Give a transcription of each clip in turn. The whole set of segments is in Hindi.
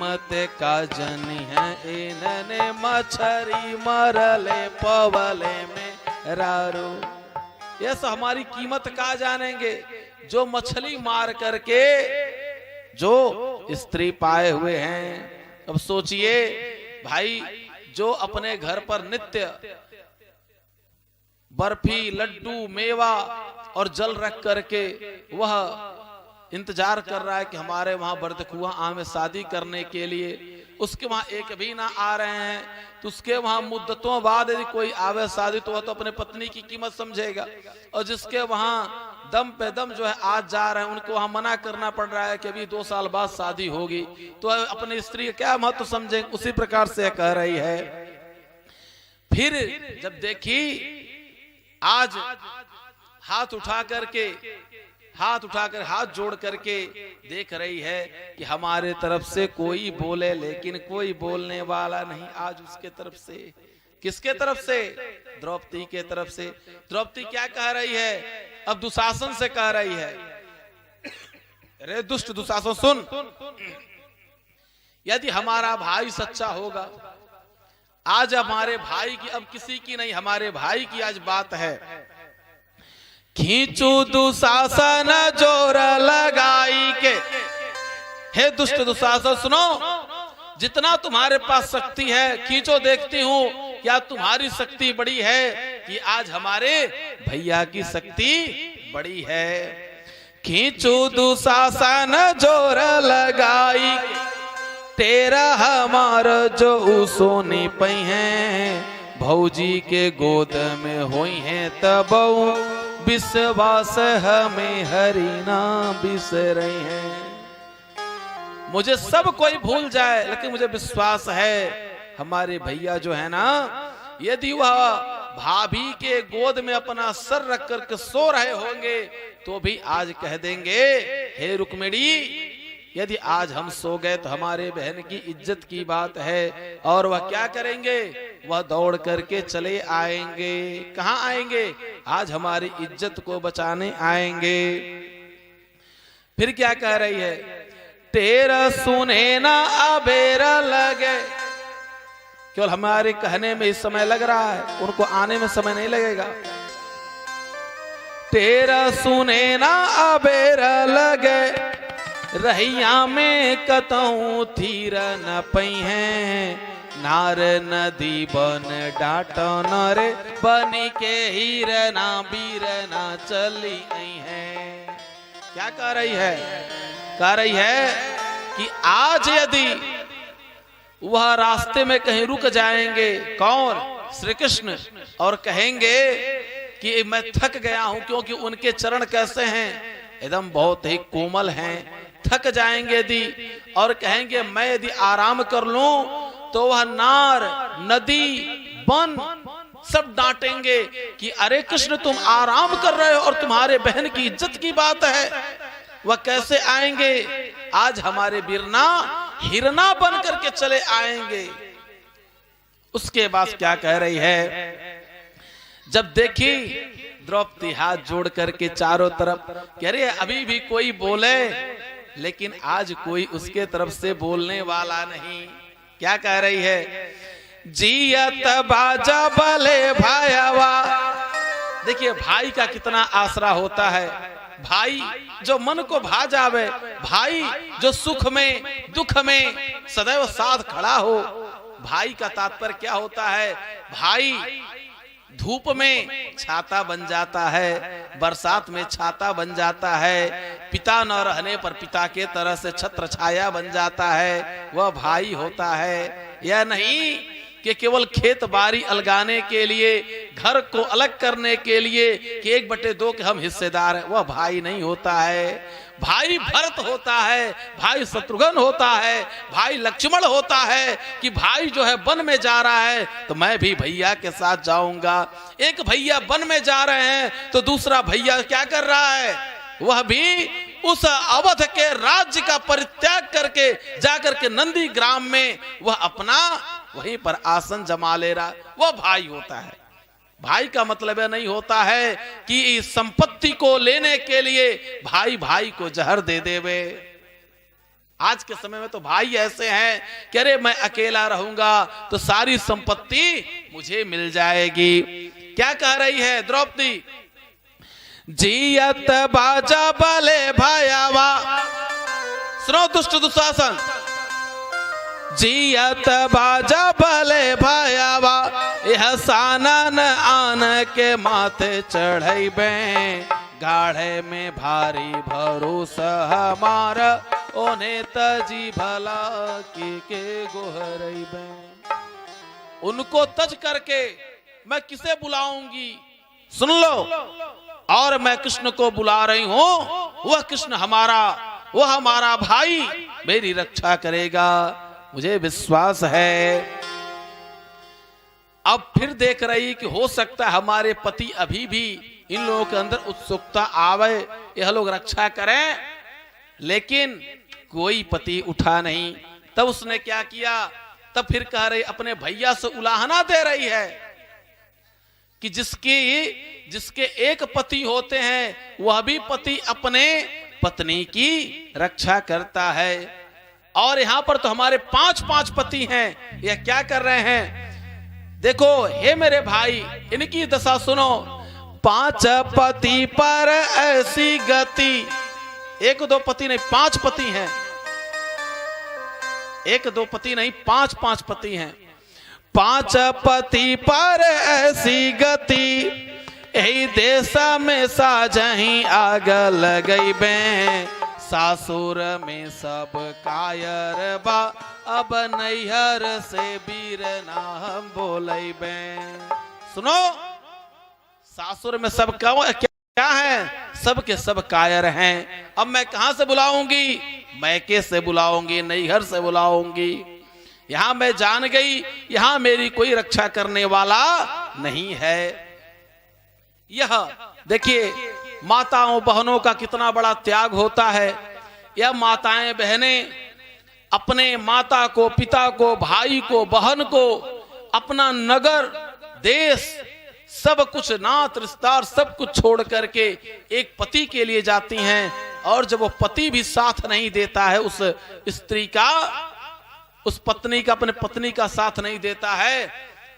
कीमत का जनी है इन्हने मछरी मरले पवले में रारो। ये सब हमारी कीमत का जानेंगे जो मछली मार करके जो स्त्री पाए हुए हैं। अब सोचिए भाई, जो अपने घर पर नित्य बर्फी लड्डू मेवा और जल रख करके वह इंतजार कर रहा है कि हमारे वहां बरदखुआ में शादी करने के लिए, उसके वहां एक भी ना आ रहे हैं, तो उसके वहां मुद्दतों बाद यदि कोई आवे शादी तो वह तो अपने पत्नी की कीमत समझेगा, और जिसके वहां दम पे दम जो है आज जा रहे हैं उनको वहां मना करना पड़ रहा है कि अभी 2 साल बाद शादी होगी, तो अपनी स्त्री का क्या महत्व समझेंगे। उसी प्रकार से कह रही है। फिर जब देखी आज हाथ उठाकर हाथ जोड़ करके देख रही है कि हमारे तरफ से कोई बोले, लेकिन कोई बोलने वाला नहीं आज उसके तरफ से। किसके तरफ से? द्रौपदी के तरफ से। द्रौपदी क्या कह रही है? अब दुशासन से कह रही है, अरे दुष्ट दुशासन सुन, यदि हमारा भाई सच्चा होगा, आज हमारे भाई की, अब किसी की नहीं, हमारे भाई की आज बात है, खींचू दुशासन जोर लगाई के। हे दुष्ट दुशासन सुनो, जितना तुम्हारे पास शक्ति है खींचो, देखती हूं क्या तुम्हारी शक्ति बड़ी है कि आज हमारे भैया की शक्ति बड़ी है। खींचू दुशासन जोर लगाई, तेरा हमारा जो सोने पई हैं, भौजी के गोद में हुई हैं तब विश्वास हमें हरिना बिसरे हैं। मुझे सब कोई भूल जाए, लेकिन मुझे विश्वास है हमारे भैया जो है ना, यदि वह भाभी के गोद में अपना सर रख करके सो रहे होंगे तो भी आज कह देंगे, हे रुक्मिणी, यदि आज हम सो गए तो हमारे बहन की इज्जत की बात है। और वह क्या करेंगे? वह दौड़ करके चले आएंगे। कहाँ आएंगे? आज हमारी इज्जत को बचाने आएंगे। फिर क्या कह रही है? तेरा सुने ना अबेरा लगे। केवल हमारे कहने में इस समय लग रहा है, उनको आने में समय नहीं लगेगा। तेरा सुने ना अबेरा लगे, रहिया में कतऊ थीर न पई हैं, नार नदी बन डाटो नरे, बनी के हीरना बीरना चली आई है। क्या कह रही है? कह रही है कि आज यदि वह रास्ते में कहीं रुक जाएंगे, कौन? श्री कृष्ण, और कहेंगे कि मैं थक गया हूं, क्योंकि उनके चरण कैसे हैं? एकदम बहुत ही कोमल हैं। थक जाएंगे यदि, और कहेंगे मैं यदि आराम कर लूं, तो वह नार नदी वन सब डांटेंगे कि अरे कृष्ण तुम आराम कर रहे हो और तुम्हारे बहन की इज्जत की बात है। वह कैसे आएंगे? आज हमारे बीरना हिरना बन करके चले आएंगे। उसके बाद क्या कह रही है? जब देखी द्रौपदी हाथ जोड़ करके चारों तरफ कह रही है, अभी भी कोई बोले, लेकिन आज कोई उसके तरफ से बोलने वाला नहीं। क्या कह रही है? जियत बाजा भले भाईवा। देखिए भाई का कितना आसरा होता है, भाई जो मन को भा जावे, भाई जो सुख में दुख में सदैव साथ खड़ा हो। भाई का तात्पर्य क्या होता है? भाई धूप में छाता बन जाता है, बरसात में छाता बन जाता है, पिता न रहने पर पिता के तरह से छत्र छाया बन जाता है, वह भाई होता है। यह नहीं कि केवल खेत बाड़ी अलगाने के लिए, घर को अलग करने के लिए कि 1/2 के हम हिस्सेदार हैं, वह भाई नहीं होता है। भाई भरत होता है, भाई शत्रुघ्न होता है, भाई लक्ष्मण होता है कि भाई जो है वन में जा रहा है तो मैं भी भैया के साथ जाऊंगा। एक भैया वन में जा रहे हैं तो दूसरा भैया क्या कर रहा है? वह भी उस अवध के राज्य का परित्याग करके जाकर के नंदी ग्राम में वह अपना वहीं पर आसन जमा ले रहा। वह भाई होता है। भाई का मतलब यह नहीं होता है कि इस संपत्ति को लेने के लिए भाई भाई को जहर दे देवे। आज के समय में तो भाई ऐसे हैं कि अरे मैं अकेला रहूंगा तो सारी संपत्ति मुझे मिल जाएगी। क्या कह रही है द्रौपदी? जियत बाजा बले भयावा, सुनो दुष्ट दुशासन, जियत बाजा बले भयावा, यह सानन आन के माथे चढ़ैबे, गाढ़े में भारी भरोसा हमारा, ओने तजी भला के गोहरैबे। उनको तज करके मैं किसे बुलाऊंगी? सुन लो, और मैं कृष्ण को बुला रही हूं। वह कृष्ण हमारा, वह हमारा भाई मेरी रक्षा करेगा, मुझे विश्वास है। अब फिर देख रही कि हो सकता है हमारे पति अभी भी इन लोगों के अंदर उत्सुकता आवे, यह लोग रक्षा करें, लेकिन कोई पति उठा नहीं। तब उसने क्या किया? तब फिर कह रही, अपने भैया से उलाहना दे रही है कि जिसके एक पति होते हैं वह भी पति अपने पत्नी की रक्षा करता है। और यहां पर तो हमारे 5 पति हैं, यह क्या कर रहे हैं? देखो हे मेरे भाई, इनकी दशा सुनो। 5 पति पर ऐसी गति, 1-2 पति नहीं 5 पति हैं, 1-2 पति नहीं 5 पति हैं। 5 पति पर ऐसी गति, यही देश में साजही आग लगई बे, सासुर में सब कायर बा, अब नैहर से वीर ना हम बोलै बे। सुनो, सासुर में सब क्या है? सब के सब कायर हैं। अब मैं कहां से बुलाऊंगी? मैके से बुलाऊंगी, नैहर से बुलाऊंगी। यहां मैं जान गई, यहां मेरी कोई रक्षा करने वाला नहीं है। यह देखिए माताओं बहनों का कितना बड़ा त्याग होता है। यह माताएं बहनें अपने माता को, पिता को, भाई को, बहन को, अपना नगर, देश, सब कुछ, नात रिश्तेदार सब कुछ छोड़ करके एक पति के लिए जाती हैं। और जब वो पति भी साथ नहीं देता है, उस स्त्री का, उस पत्नी का, अपने पत्नी का साथ नहीं देता है,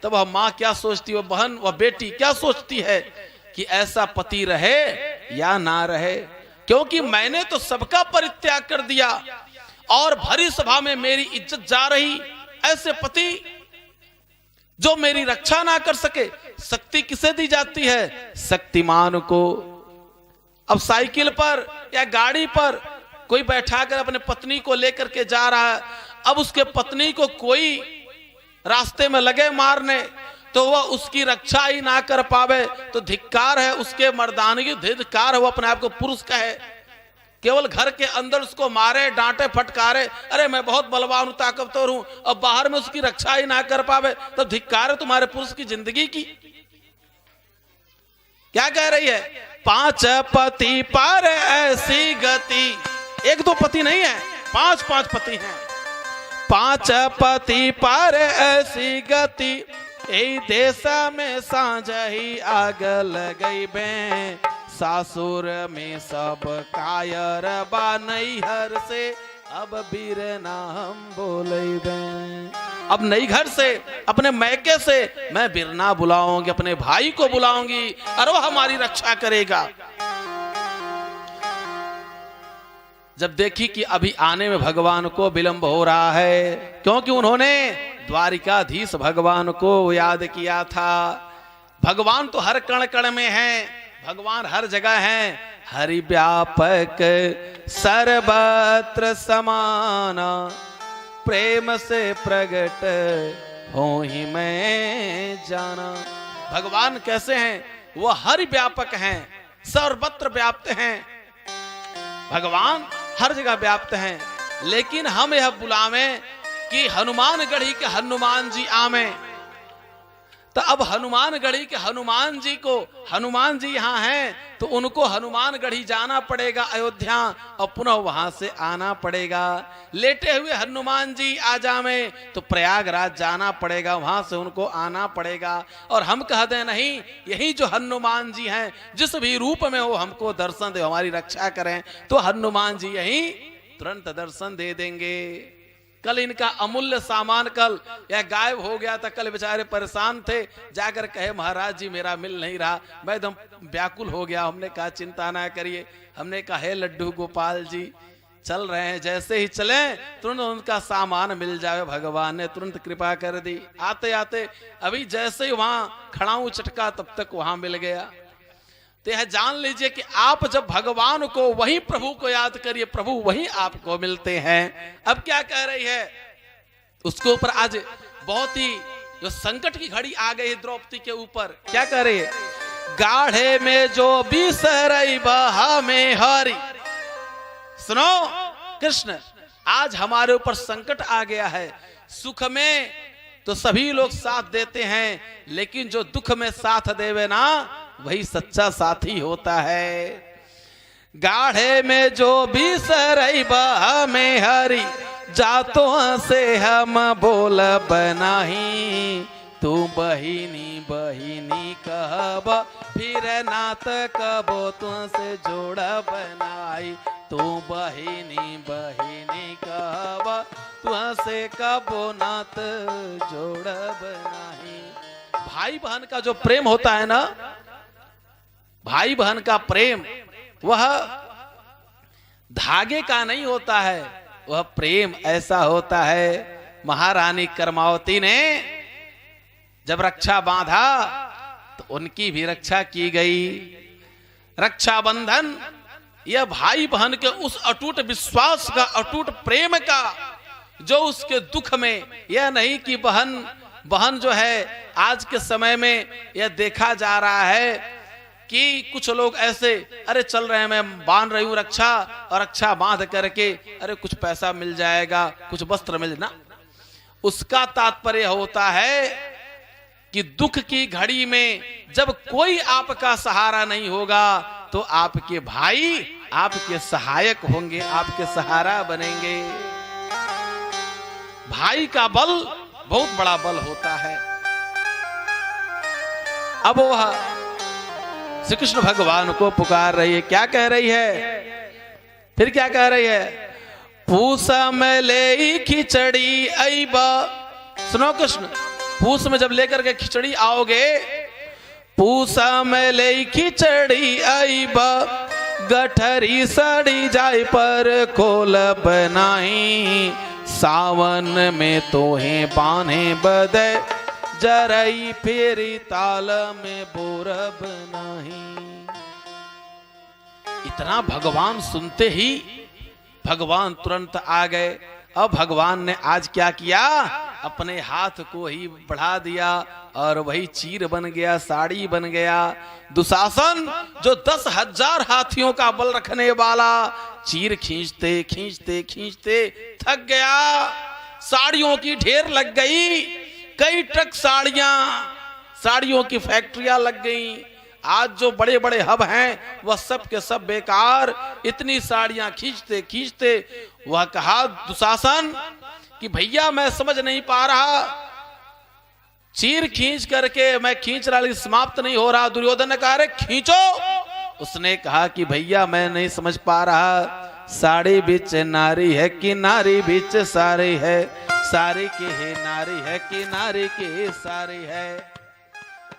तब वह माँ क्या सोचती, वह बहन, वह बेटी क्या सोचती है कि ऐसा पति रहे या ना रहे। क्योंकि मैंने तो सबका परित्याग कर दिया और भरी सभा में मेरी इज्जत जा रही, ऐसे पति जो मेरी रक्षा ना कर सके। शक्ति किसे दी जाती है? शक्तिमान को। अब साइकिल पर या गाड़ी पर कोई बैठाकर अपने पत्नी को लेकर के जा रहा है, अब उसके पत्नी को कोई रास्ते में लगे मारने, तो वह उसकी रक्षा ही ना कर पावे, तो धिक्कार है उसके मर्दानगी, धिक्कार है वो अपने आप को पुरुष कहे। केवल घर के अंदर उसको मारे, डांटे, फटकारे, अरे मैं बहुत बलवान हूं, ताकतवर हूं, अब बाहर में उसकी रक्षा ही ना कर पावे, तो धिक्कार है तुम्हारे पुरुष की जिंदगी की। क्या कह रही है? 5 पति पर ऐसी गति, 1-2 पति नहीं है, 5 पति हैं। 5 पति पर ऐसी गति, यही देश में सांझ ही आग लगई बे, सासुर में सब कायर बा, नैहर से अब वीर ना हम बोलै बे। अब नैहर से, अपने मैके से मैं वीर ना बुलाऊंगी, अपने भाई को बुलाऊंगी और वो हमारी रक्षा करेगा। जब देखी कि अभी आने में भगवान को विलंब हो रहा है, क्योंकि उन्होंने द्वारिकाधीश भगवान को याद किया था। भगवान तो हर कण कण में हैं, भगवान हर जगह हैं। हरि व्यापक सर्वत्र समान, प्रेम से प्रगट हो ही मैं जाना। भगवान कैसे हैं? वो हरि व्यापक हैं, सर्वत्र व्याप्त हैं। भगवान हर जगह व्याप्त हैं, लेकिन हम यह बुलावें कि हनुमानगढ़ी के हनुमान जी आवे, तो अब हनुमानगढ़ी के हनुमान जी को, हनुमान जी यहाँ हैं तो उनको हनुमानगढ़ी जाना पड़ेगा अयोध्या, और पुनः वहां से आना पड़ेगा। लेटे हुए हनुमान जी आ जावे तो प्रयागराज जाना पड़ेगा, वहां से उनको आना पड़ेगा। और हम कह दें नहीं, यही जो हनुमान जी हैं जिस भी रूप में वो हमको दर्शन दे, हमारी रक्षा करें, तो हनुमान जी यही तुरंत दर्शन दे देंगे। कल इनका अमूल्य सामान कल यह गायब हो गया था। कल बेचारे परेशान थे, जाकर कहे महाराज जी मेरा मिल नहीं रहा। मैं एकदम व्याकुल हो गया। हमने कहा चिंता ना करिए। हमने कहा हे लड्डू गोपाल जी चल रहे हैं, जैसे ही चले तुरंत उनका सामान मिल जाए। भगवान ने तुरंत कृपा कर दी। आते आते अभी जैसे ही वहां खड़ा हूं चटका तब तक वहां मिल गया। तो यह जान लीजिए कि आप जब भगवान को वही प्रभु को याद करिए, प्रभु वही आपको मिलते हैं। अब क्या कह रही है उसके ऊपर आज बहुत ही जो संकट की घड़ी आ गई है द्रौपदी के ऊपर। क्या कह रही है? गाढ़े में जो बिसरई बहा में हरी। सुनो कृष्ण, आज हमारे ऊपर संकट आ गया है। सुख में तो सभी लोग साथ देते हैं, लेकिन जो दुख में साथ देवे ना वही सच्चा साथी होता है। गाढ़े में जो बिसरई बहा में हरी, जातों से हम बोल बनाही। तू बहिनी बहिनी कहब, फिर नात कबो तुझसे जोड़ बनाई। तू बहिनी बहिनी कहब, तुझसे कबो नात जोड़ बनाई। भाई बहन का जो प्रेम होता है ना, भाई बहन का प्रेम वह धागे का नहीं होता है, वह प्रेम ऐसा होता है। महारानी कर्मावती ने जब रक्षा बांधा तो उनकी भी रक्षा की गई। रक्षाबंधन यह भाई बहन के उस अटूट विश्वास का, अटूट प्रेम का, जो उसके दुख में, यह नहीं कि बहन जो है आज के समय में यह देखा जा रहा है कि कुछ लोग ऐसे अरे चल रहे हैं, मैं बांध रही हूं रक्षा, और रक्षा बांध करके अरे कुछ पैसा मिल जाएगा, कुछ वस्त्र मिल ना। उसका तात्पर्य होता है कि दुख की घड़ी में जब कोई आपका सहारा नहीं होगा तो आपके भाई आपके सहायक होंगे, आपके सहारा बनेंगे। भाई का बल बहुत बड़ा बल होता है। अब वह श्री कृष्ण भगवान को पुकार रही है। क्या कह रही है? फिर क्या कह रही है? पूसा में ले खिचड़ी आईबा। सुनो कृष्ण, पूस में जब लेकर के खिचड़ी आओगे, पूसा में ले खिचड़ी आईबा, गठरी सड़ी जाय पर खोल बनाई। सावन में तोहे बांधे बदे, जरई फेरी ताल में बोरब नहीं। इतना भगवान सुनते ही भगवान तुरंत आ गए। अब भगवान ने आज क्या किया? अपने हाथ को ही बढ़ा दिया और वही चीर बन गया, साड़ी बन गया। दुशासन जो 10,000 हाथियों का बल रखने वाला, चीर खींचते खींचते खींचते थक गया। साड़ियों की ढेर लग गई, कई ट्रक साड़ियों की फैक्ट्रियां लग गई। आज जो बड़े बड़े हब हैं वह सब के सब बेकार। इतनी साड़ियां खींचते खींचते वह कहा दुशासन कि भैया मैं समझ नहीं पा रहा, चीर खींच करके मैं खींच रहा लेकिन समाप्त नहीं हो रहा। दुर्योधन ने कहा अरे खींचो। उसने कहा कि भैया मैं नहीं समझ पा रहा, साड़ी बीच नारी है कि नारी बीच साड़ी है, साड़ी के है नारी है कि नारी के साड़ी है।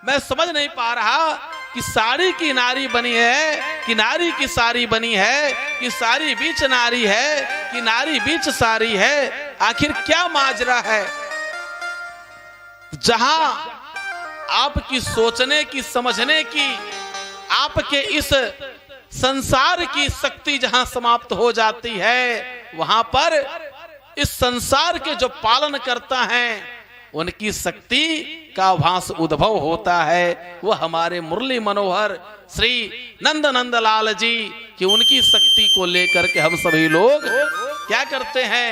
मैं समझ नहीं पा रहा कि साड़ी की नारी बनी है कि नारी की साड़ी बनी है, कि साड़ी बीच नारी है कि नारी बीच साड़ी है। आखिर क्या माजरा है? जहां आपकी सोचने की, समझने की, आपके इस संसार की शक्ति जहां समाप्त हो जाती है, वहां पर इस संसार के जो पालन करता है उनकी शक्ति का भास उद्भव होता है। वह हमारे मुरली मनोहर श्री नंद नंदलाल जी की उनकी शक्ति को लेकर के हम सभी लोग क्या करते हैं?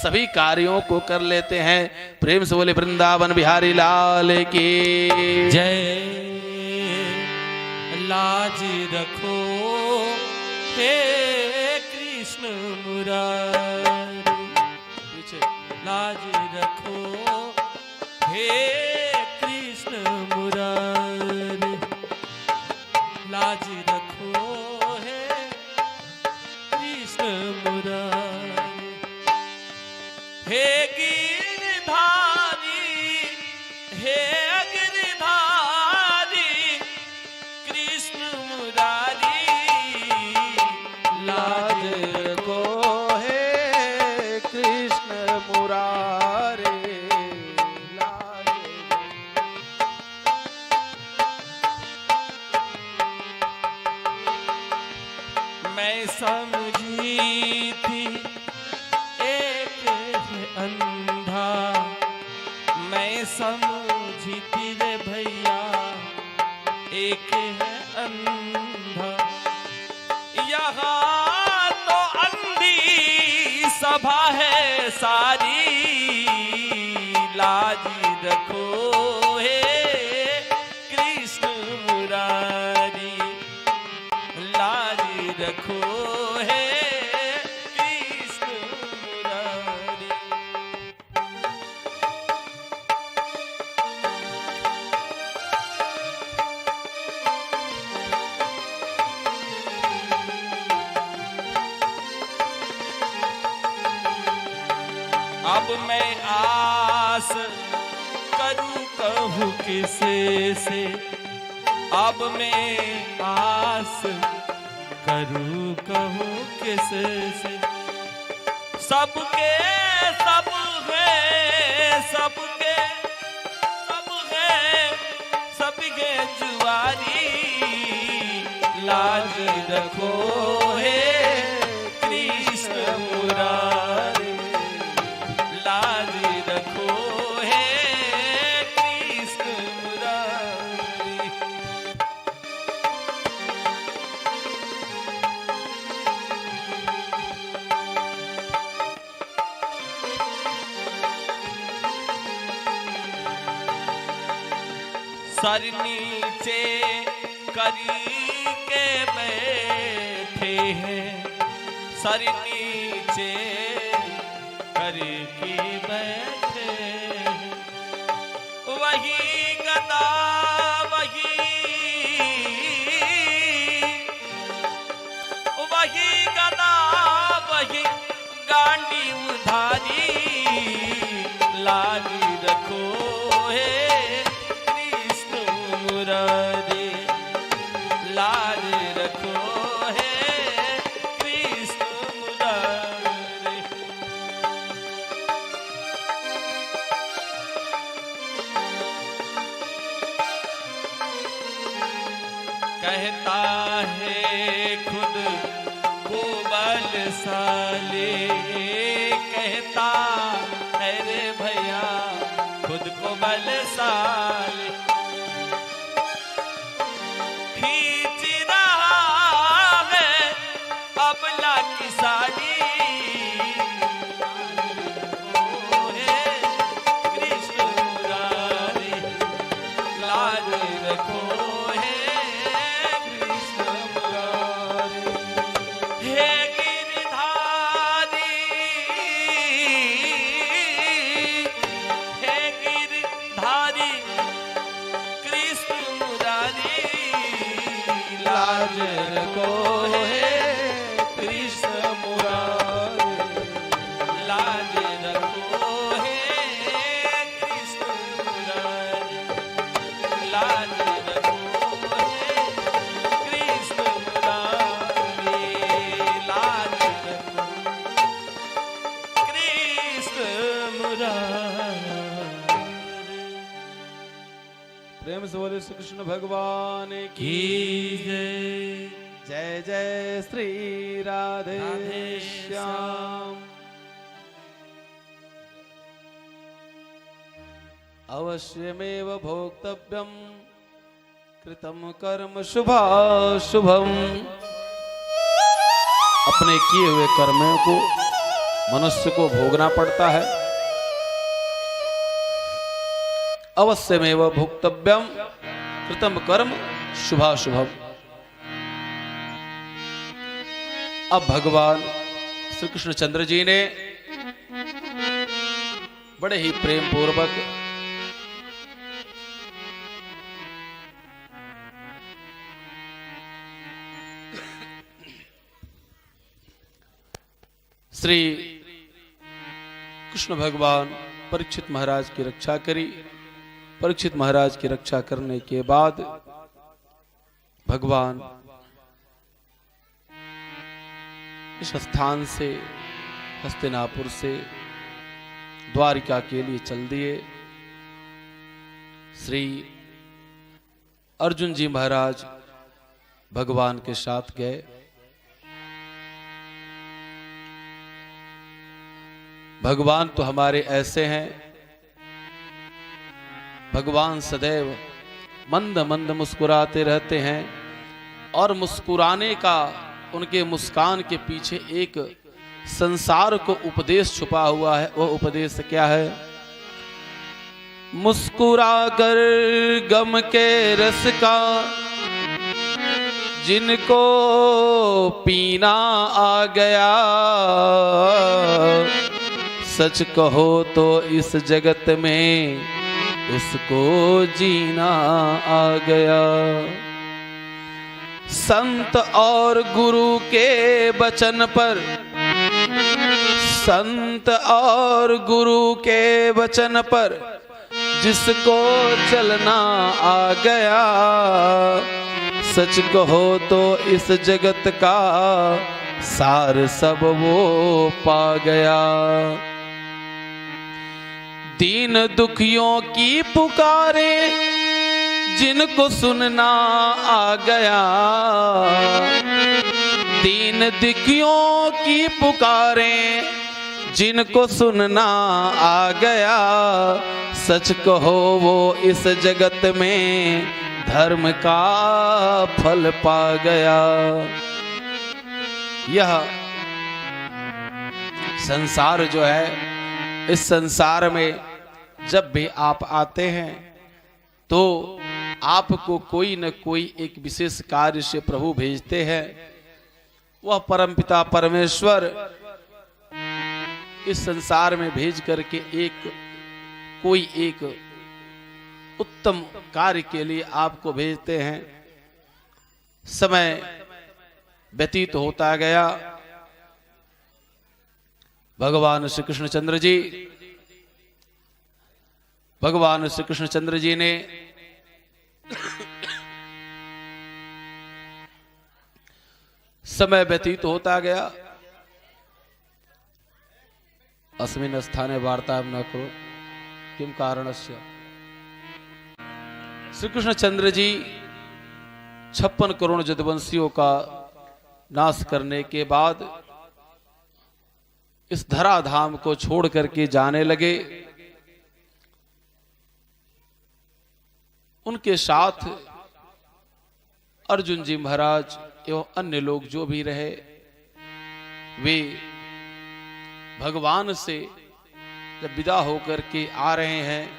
सभी कार्यों को कर लेते हैं। प्रेम से बोले वृंदावन बिहारी लाल की जय। लाज रखो हे कृष्ण मुरारी, पीछे लाज रखो हे कृष्ण मुरारी, लाज रखो हे कृष्ण मुरारी। हे गिरधारी, हे गिरधारी कृष्ण मुरारी, लाज को है कृष्ण मुरारे लाज। मैं समझी थी एक है अंधा, मैं समझी थी रे भैया एक है अंधा, यहाँ तो अंधी सभा है सारी, लाज रखो हे कृष्ण मुरारी, लाज रखो हे कृष्ण मुरारी। अब मैं आस करूं कहूं किसे से, अब मैं आस करूं कहूं किसे से, सबके सब है, सबके सब है, सबके जुआरी, लाज रखो हे कृष्ण मुरारी, लाज रखो हे कृष्ण मुरारी। सर नीचे करी के बैठे हैं, सर नीचे करके बैठे हैं, वही गदा वही गदा वही गांडी उधारी, लाज रखो हे कृष्ण मुरारी, लाज रखो हे कृष्ण मुरारी। कहता है खुद को बलशाली, कहता है रे भैया खुद को बलशाली, खींच रहा है अबला की साड़ी, ओ हे कृष्ण मुरारी, लाज रखो हे कृष्ण मुरारी। हे गिरधारी, हे गिरधारी कृष्ण मुरारी, लाज रखो है कृष्ण मुरारे लाज रखो हे कृष्ण मुरारी, लाज रखो हे कृष्ण मुरारी, लाज रखो कृष्ण मुरारी। प्रेम से बोले श्री कृष्ण भगवान की की जय। जय जय श्री राधे राधे श्याम। अवश्यमेव भोक्तव्यम कृतम कर्म शुभाशुभम। अपने किए हुए कर्मों को मनुष्य को भोगना पड़ता है। अवश्यमेव भोक्तव्यम कृतम कर्म शुभाशुभम। अब भगवान श्री कृष्णचंद्र जी ने बड़े ही प्रेम पूर्वक श्री कृष्ण भगवान परीक्षित महाराज की रक्षा करी। परीक्षित महाराज की रक्षा करने के बाद भगवान इस स्थान से, हस्तिनापुर से द्वारिका के लिए चल दिए। श्री अर्जुन जी महाराज भगवान के साथ गए। भगवान तो हमारे ऐसे हैं, भगवान सदैव मंद मंद मुस्कुराते रहते हैं और मुस्कुराने का, उनके मुस्कान के पीछे एक संसार को उपदेश छुपा हुआ है। वह उपदेश क्या है? मुस्कुरा कर गम के रस का जिनको पीना आ गया, सच कहो तो इस जगत में उसको जीना आ गया। संत और गुरु के वचन पर, संत और गुरु के वचन पर जिसको चलना आ गया, सच कहो तो इस जगत का सार सब वो पा गया। दीन दुखियों की पुकारे जिनको सुनना आ गया, दीन दुखियों की पुकारे जिनको सुनना आ गया, सच कहो वो इस जगत में धर्म का फल पा गया। यह संसार जो है, इस संसार में जब भी आप आते हैं तो आपको कोई न कोई एक विशेष कार्य से प्रभु भेजते हैं। वह परमपिता परमेश्वर इस संसार में भेज करके कोई एक उत्तम कार्य के लिए आपको भेजते हैं। समय व्यतीत होता गया। भगवान श्री कृष्णचंद्र जी, भगवान श्री कृष्णचंद्र जी ने समय व्यतीत होता गया। अस्मिन् स्थाने वार्ता न करो किम कारणस्य। श्री कृष्णचंद्र जी 56 करोड़ जदुवंशियों का नाश करने के बाद इस धराधाम को छोड़ करके जाने लगे। उनके साथ अर्जुन जी महाराज एवं अन्य लोग जो भी रहे, वे भगवान से जब विदा होकर के आ रहे हैं,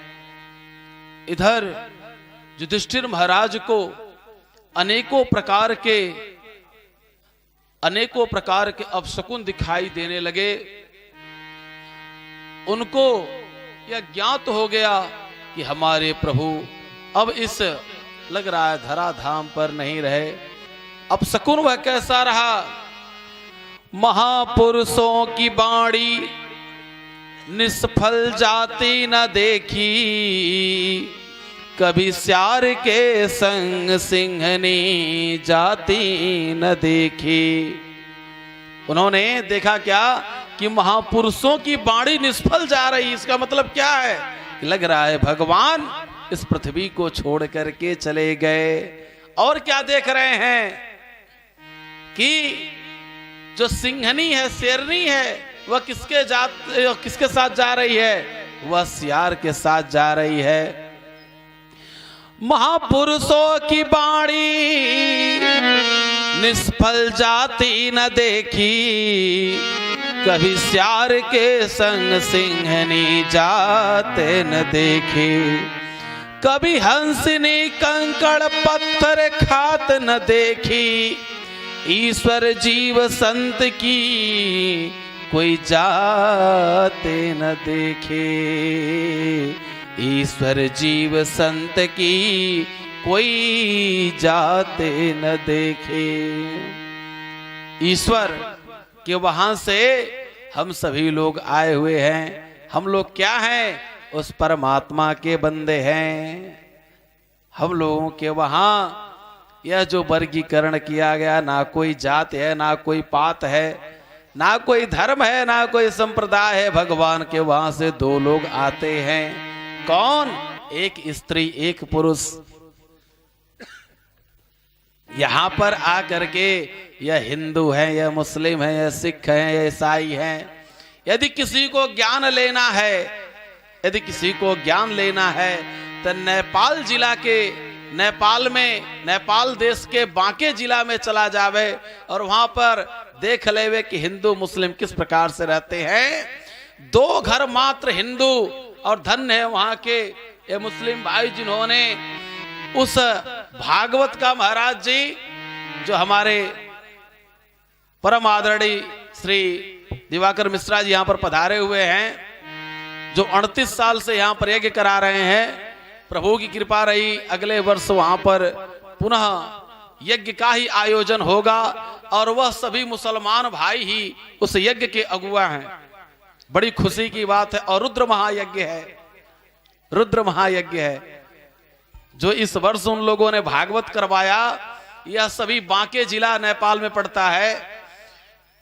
इधर युधिष्ठिर महाराज को अनेकों प्रकार के अपशकुन दिखाई देने लगे। उनको यह ज्ञात हो गया कि हमारे प्रभु अब इस लग रहा है धराधाम पर नहीं रहे। अपशकुन वह कैसा रहा? महापुरुषों की बाणी निष्फल जाती न देखी, कभी स्यार के संग सिंहनी जाती न देखी। उन्होंने देखा क्या कि महापुरुषों की बाणी निष्फल जा रही। इसका मतलब क्या है? लग रहा है भगवान इस पृथ्वी को छोड़ करके चले गए। और क्या देख रहे हैं कि जो सिंहनी है, शेरनी है, वह किसके साथ जा रही है? वह सियार के साथ जा रही है। महापुरुषों की बाणी निष्फल जाती न देखी, कभी स्यार के संग सिंहनी जाते न देखी। कभी हंसनी कंकड़ पत्थर खात न देखी, ईश्वर जीव संत की कोई जाते न देखे। ईश्वर जीव संत की कोई जाते न देखे। ईश्वर के वहां से हम सभी लोग आए हुए हैं। हम लोग क्या हैं? उस परमात्मा के बंदे हैं। हम लोगों के वहां यह जो वर्गीकरण किया गया, ना कोई जात है, ना कोई पात है, ना कोई धर्म है, ना कोई संप्रदाय है। भगवान के वहां से दो लोग आते हैं। कौन? एक स्त्री, एक पुरुष। यहां पर आकर के यह हिंदू है, यह मुस्लिम है, यह सिख है, यह ईसाई है। यदि किसी को ज्ञान लेना है, यदि किसी को ज्ञान लेना है तो नेपाल जिला के, नेपाल में, नेपाल देश के बांके जिला में चला जावे और वहां पर देख लेवे कि हिंदू मुस्लिम किस प्रकार से रहते हैं। दो घर मात्र हिंदू, और धन्य है वहां के ये मुस्लिम भाई जिन्होंने उस भागवत का महाराज जी, जो हमारे परम आदरणीय श्री दिवाकर मिश्रा जी यहां पर पधारे हुए हैं, जो 38 साल से यहां पर यज्ञ करा रहे हैं। प्रभु की कृपा रही, अगले वर्ष वहां पर पुनः यज्ञ का ही आयोजन होगा और वह सभी मुसलमान भाई ही उस यज्ञ के अगुआ हैं। बड़ी खुशी की बात है। और रुद्र महायज्ञ है, रुद्र महायज्ञ है जो इस वर्ष उन लोगों ने भागवत करवाया। यह सभी बांके जिला नेपाल में पड़ता है,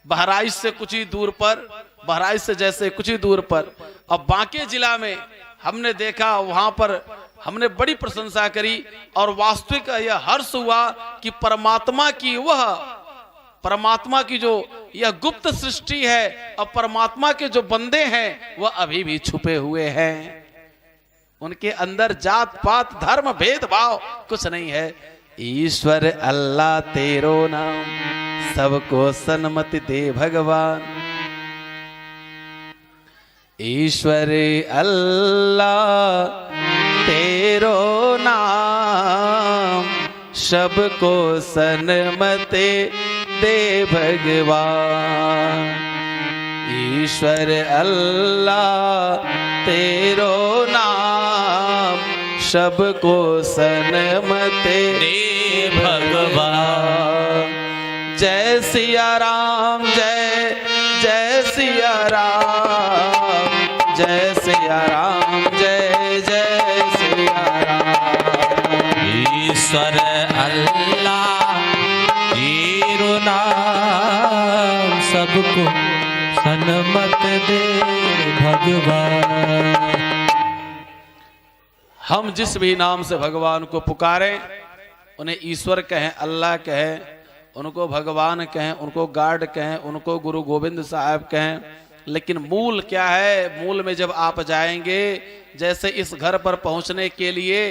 बहराइच से कुछ ही दूर पर, बहराइच से जैसे कुछ ही दूर पर। अब बांके जिला में हमने देखा, वहां पर हमने बड़ी प्रशंसा करी और वास्तविक यह हर्ष हुआ कि परमात्मा की, वह परमात्मा की जो यह गुप्त सृष्टि है और परमात्मा के जो बंदे हैं वह अभी भी छुपे हुए हैं। उनके अंदर जात पात धर्म भेदभाव कुछ नहीं है। ईश्वर अल्लाह तेरो नाम, सबको सन्मति दे भगवान। ईश्वर अल्लाह तेरो नाम, सबको सन्मति दे भगवान। ईश्वर अल्लाह तेरो नाम, सबको सन्मति दे भगवान। जय सिया राम, जय जय सिया राम, जय सिया राम, जय जय सिया राम। ईश्वर अल्लाह तेरो नाम, सबको सन्मत दे भगवान। हम जिस भी नाम से भगवान को पुकारें, उन्हें ईश्वर कहें, अल्लाह कहें, उनको भगवान कहें, उनको गार्ड कहें, उनको गुरु गोविंद साहब कहें, लेकिन मूल क्या है? मूल में जब आप जाएंगे, जैसे इस घर पर पहुंचने के लिए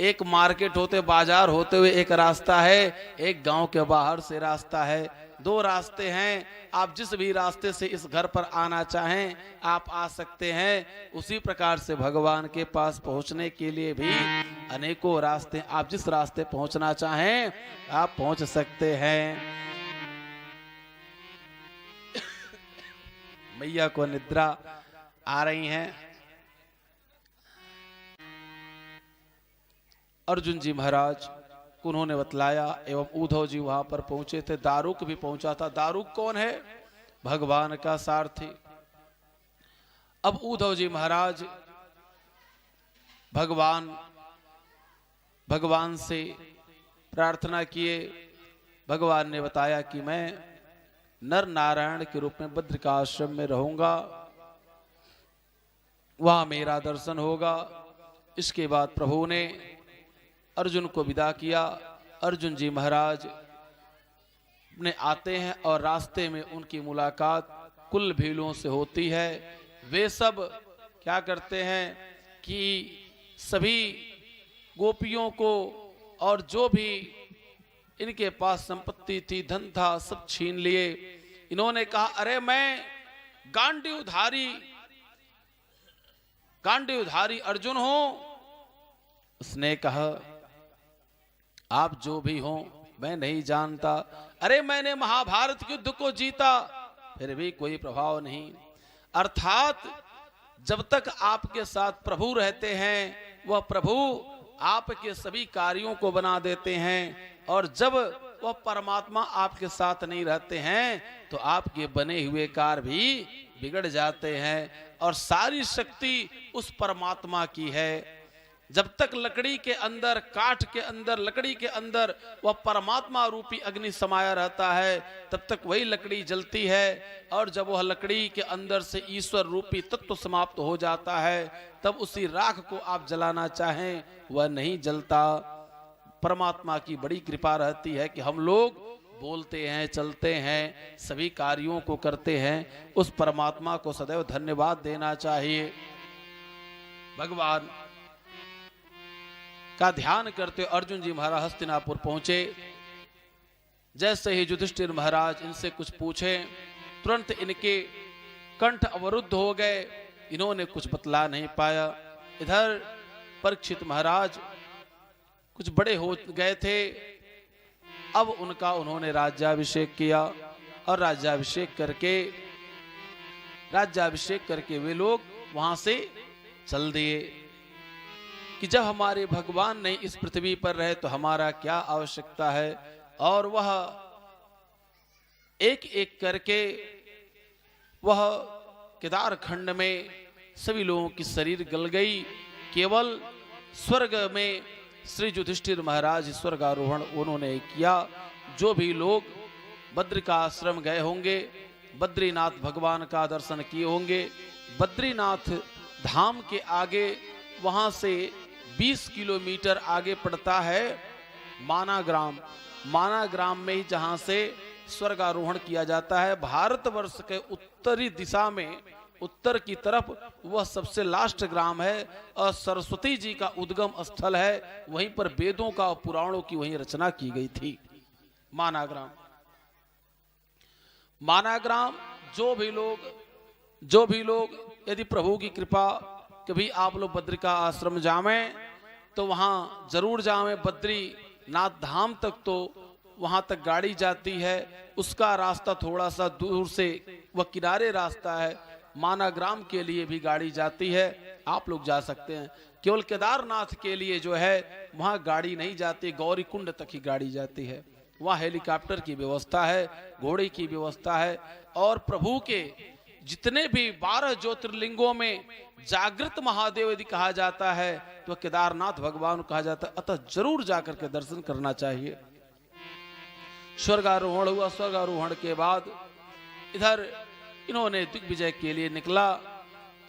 एक मार्केट होते, बाजार होते हुए एक रास्ता है, एक गांव के बाहर से रास्ता है, दो रास्ते हैं। आप जिस भी रास्ते से इस घर पर आना चाहें आप आ सकते हैं। उसी प्रकार से भगवान के पास पहुंचने के लिए भी अनेकों रास्ते, आप जिस रास्ते पहुंचना चाहें आप पहुंच सकते हैं। मैया को निद्रा आ रही है। अर्जुन जी महाराज को उन्होंने बतलाया एवं उद्धव जी वहां पर पहुंचे थे। दारुक भी पहुंचा था। दारुक कौन है? भगवान का सारथी। अब उद्धव जी महाराज भगवान से प्रार्थना किए। भगवान ने बताया कि मैं नर नारायण के रूप में बद्रिकाश्रम में रहूंगा, वहां मेरा दर्शन होगा। इसके बाद प्रभु ने अर्जुन को विदा किया। अर्जुन जी महाराज ने आते हैं और रास्ते में उनकी मुलाकात कुल भीलों से होती है। वे सब क्या करते हैं कि सभी गोपियों को और जो भी इनके पास संपत्ति थी, धन था, सब छीन लिए। इन्होंने कहा अरे मैं गांडीवधारी अर्जुन हूं। उसने कहा आप जो भी हो मैं नहीं जानता। अरे मैंने महाभारत युद्ध को जीता, फिर भी कोई प्रभाव नहीं। अर्थात जब तक आपके साथ प्रभु रहते हैं वह प्रभु आपके सभी कार्यों को बना देते हैं, और जब वह परमात्मा आपके साथ नहीं रहते हैं तो आपके बने हुए कार्य भी बिगड़ जाते हैं और सारी शक्ति उस परमात्मा की है। जब तक लकड़ी के अंदर, काठ के अंदर, लकड़ी के अंदर वह परमात्मा रूपी अग्नि समाया रहता है, तब तक वही लकड़ी जलती है। और जब वह लकड़ी के अंदर से ईश्वर रूपी तत्व समाप्त हो जाता है, तब उसी राख को आप जलाना चाहें वह नहीं जलता। परमात्मा की बड़ी कृपा रहती है कि हम लोग बोलते हैं, चलते हैं, सभी कार्यों को करते हैं। उस परमात्मा को सदैव धन्यवाद देना चाहिए। भगवान का ध्यान करते अर्जुन जी महाराज हस्तिनापुर पहुंचे। जैसे ही युधिष्ठिर महाराज इनसे कुछ पूछे, तुरंत इनके कंठ अवरुद्ध हो गए, इन्होंने कुछ बतला नहीं पाया। इधर परीक्षित महाराज कुछ बड़े हो गए थे, अब उन्होंने राज्याभिषेक किया और राज्याभिषेक करके वे लोग वहां से चल दिए कि जब हमारे भगवान नहीं इस पृथ्वी पर रहे तो हमारा क्या आवश्यकता है। और वह एक एक करके वह केदार खंड में सभी लोगों की शरीर गल गई। केवल स्वर्ग में श्री युधिष्ठिर महाराज स्वर्गारोहण उन्होंने किया। जो भी लोग बद्री का आश्रम गए होंगे, बद्रीनाथ भगवान का दर्शन किए होंगे, बद्रीनाथ धाम के आगे वहां से 20 किलोमीटर आगे पड़ता है मानाग्राम। मानाग्राम में ही जहां से स्वर्गारोहण किया जाता है। भारतवर्ष के उत्तरी दिशा में, उत्तर की तरफ वह सबसे लास्ट ग्राम है और सरस्वती जी का उद्गम स्थल है। वहीं पर वेदों का और पुराणों की वहीं रचना की गई थी। मानाग्राम जो भी लोग यदि प्रभु की कृपा कभी आप लोग बद्री का आश्रम जावें तो वहां जरूर जावें। बद्रीनाथ धाम तक तो वहां तक गाड़ी जाती है, उसका रास्ता थोड़ा सा दूर से वह किनारे रास्ता है। मानाग्राम के लिए भी गाड़ी जाती है, आप लोग जा सकते हैं। केवल केदारनाथ के लिए जो है वहां गाड़ी नहीं जाती, गौरी कुंड तक ही गाड़ी जाती है। वहां हेलीकॉप्टर की व्यवस्था है, घोड़े की व्यवस्था है। और प्रभु के जितने भी 12 ज्योतिर्लिंगों में जागृत महादेव यदि कहा जाता है तो केदारनाथ भगवान कहा जाता है। अतः जरूर जाकर के दर्शन करना चाहिए। स्वर्गारोहण हुआ। स्वर्गारोहण के बाद इधर इन्होंने दिग्विजय के लिए निकला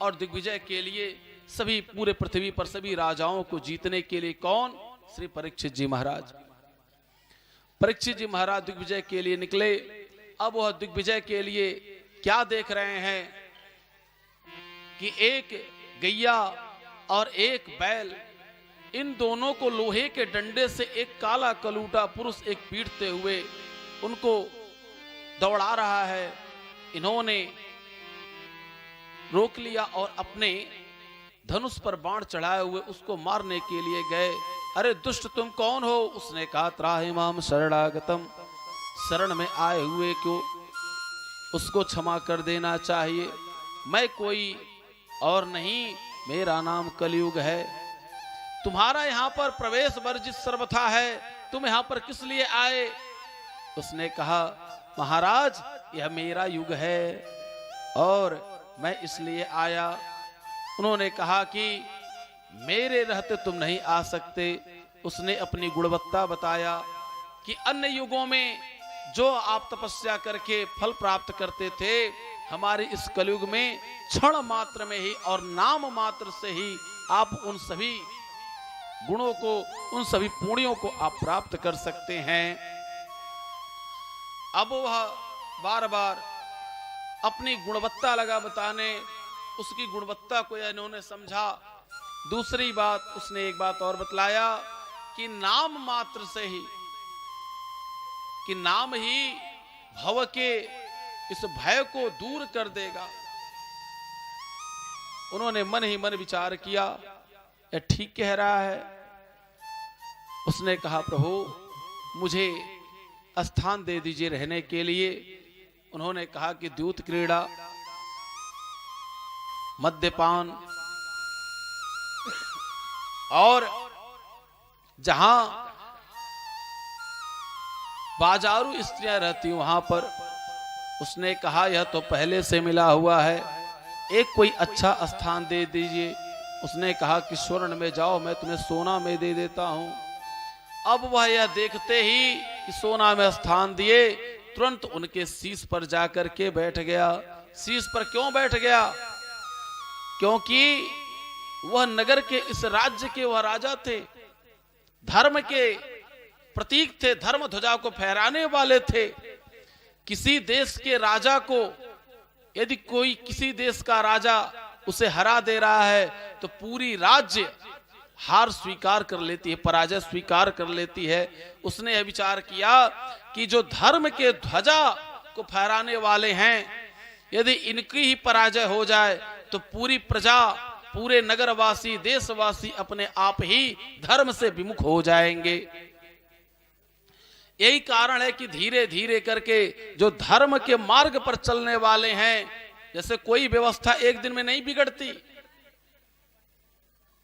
और दिग्विजय के लिए सभी पूरे पृथ्वी पर सभी राजाओं को जीतने के लिए कौन? श्री परीक्षित जी महाराज। परीक्षित जी महाराज दिग्विजय के लिए निकले। अब वह दिग्विजय के लिए क्या देख रहे हैं कि एक गैया और एक बैल, इन दोनों को लोहे के डंडे से एक काला कलूटा पुरुष एक पीटते हुए उनको दौड़ा रहा है। इन्होंने रोक लिया और अपने धनुष पर बाण चढ़ाए हुए उसको मारने के लिए गए। अरे दुष्ट तुम कौन हो? उसने कहा त्राहिमाम शरणागतम, शरण में आए हुए क्यों, उसको क्षमा कर देना चाहिए। मैं कोई और नहीं, मेरा नाम कलयुग है। तुम्हारा यहाँ पर प्रवेश वर्जित सर्वथा है, तुम यहाँ पर किस लिए आए? उसने कहा महाराज यह मेरा युग है और मैं इसलिए आया। उन्होंने कहा कि मेरे रहते तुम नहीं आ सकते। उसने अपनी गुणवत्ता बताया कि अन्य युगों में जो आप तपस्या करके फल प्राप्त करते थे, हमारे इस कलयुग में क्षण मात्र में ही और नाम मात्र से ही आप उन सभी गुणों को, उन सभी पुण्यों को आप प्राप्त कर सकते हैं। अब वह बार बार अपनी गुणवत्ता लगा बताने, उसकी गुणवत्ता को इन्होंने समझा। दूसरी बात उसने एक बात और बतलाया कि नाम मात्र से ही, कि नाम ही भव के इस भय को दूर कर देगा। उन्होंने मन ही मन विचार किया, यह ठीक कह रहा है। उसने कहा प्रभु मुझे स्थान दे दीजिए रहने के लिए। उन्होंने कहा कि द्यूत क्रीड़ा, मद्यपान और जहां बाजारू स्त्रियां रहती वहां पर उसने कहा यह तो पहले से मिला हुआ है, एक कोई अच्छा स्थान दे दीजिए। उसने कहा कि स्वर्ण में जाओ, मैं तुम्हें सोना में दे देता हूं। अब वह यह देखते ही कि सोना में स्थान दिए, तुरंत उनके शीश पर जाकर के बैठ गया। शीश पर क्यों बैठ गया? क्योंकि वह नगर के, इस राज्य के वह राजा थे, धर्म के प्रतीक थे, धर्म ध्वजा को फहराने वाले थे। किसी देश के राजा को यदि कोई, किसी देश का राजा उसे हरा दे रहा है तो पूरी राज्य हार स्वीकार कर लेती है, पराजय स्वीकार कर लेती है। उसने यह विचार किया कि जो धर्म के ध्वजा को फहराने वाले हैं, यदि इनकी ही पराजय हो जाए तो पूरी प्रजा, पूरे नगरवासी, देशवासी अपने आप ही धर्म से विमुख हो जाएंगे। यही कारण है कि धीरे धीरे करके जो धर्म के मार्ग पर चलने वाले हैं, जैसे कोई व्यवस्था एक दिन में नहीं बिगड़ती,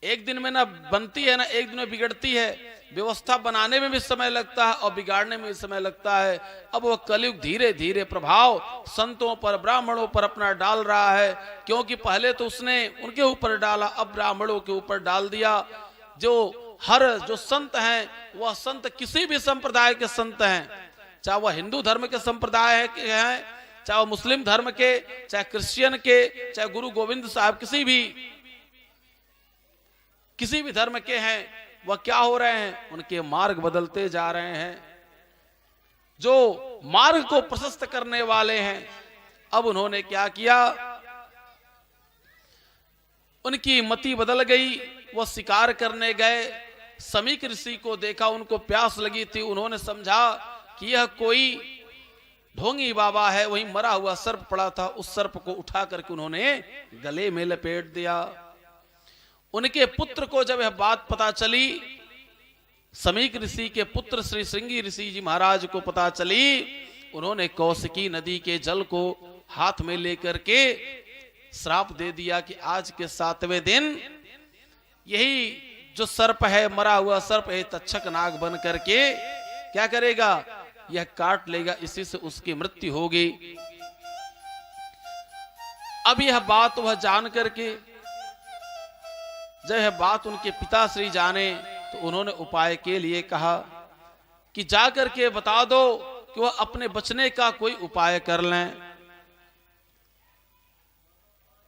एक दिन में ना बनती है ना एक दिन में बिगड़ती है। व्यवस्था बनाने में भी समय लगता है और बिगाड़ने में भी समय लगता है। अब वह कलयुग धीरे धीरे प्रभाव संतों पर, ब्राह्मणों पर अपना डाल रहा है, क्योंकि पहले तो उसने उनके ऊपर डाला, अब ब्राह्मणों के ऊपर डाल दिया। जो संत हैं, वह संत किसी भी संप्रदाय के संत हैं, चाहे वह हिंदू धर्म के संप्रदाय के हैं, चाहे वह मुस्लिम धर्म के, चाहे क्रिश्चियन के, चाहे गुरु गोविंद साहब किसी भी धर्म के हैं, वह क्या हो रहे हैं? उनके मार्ग बदलते जा रहे हैं। जो मार्ग को प्रशस्त करने वाले हैं, अब उन्होंने क्या किया? उनकी मति बदल गई। वह शिकार करने गए, समीक ऋषि को देखा, उनको प्यास लगी थी। उन्होंने समझा कि यह कोई ढोंगी बाबा है। वहीं मरा हुआ सर्प पड़ा था, उस सर्प को उठा करके उन्होंने गले में लपेट दिया। उनके पुत्र को जब यह बात पता चली, समीक ऋषि के पुत्र श्री श्रृंगी ऋषि जी महाराज को पता चली, उन्होंने कौशिकी नदी के जल को हाथ में लेकर के श्राप दे दिया कि आज के 7वें दिन यही जो सर्प है, मरा हुआ सर्प है, तक्षक नाग बन करके क्या करेगा? यह काट लेगा, इसी से उसकी मृत्यु होगी। अब यह बात वह जान करके, जब यह बात उनके पिताश्री जाने, तो उन्होंने उपाय के लिए कहा कि जाकर के बता दो कि वह अपने बचने का कोई उपाय कर लें।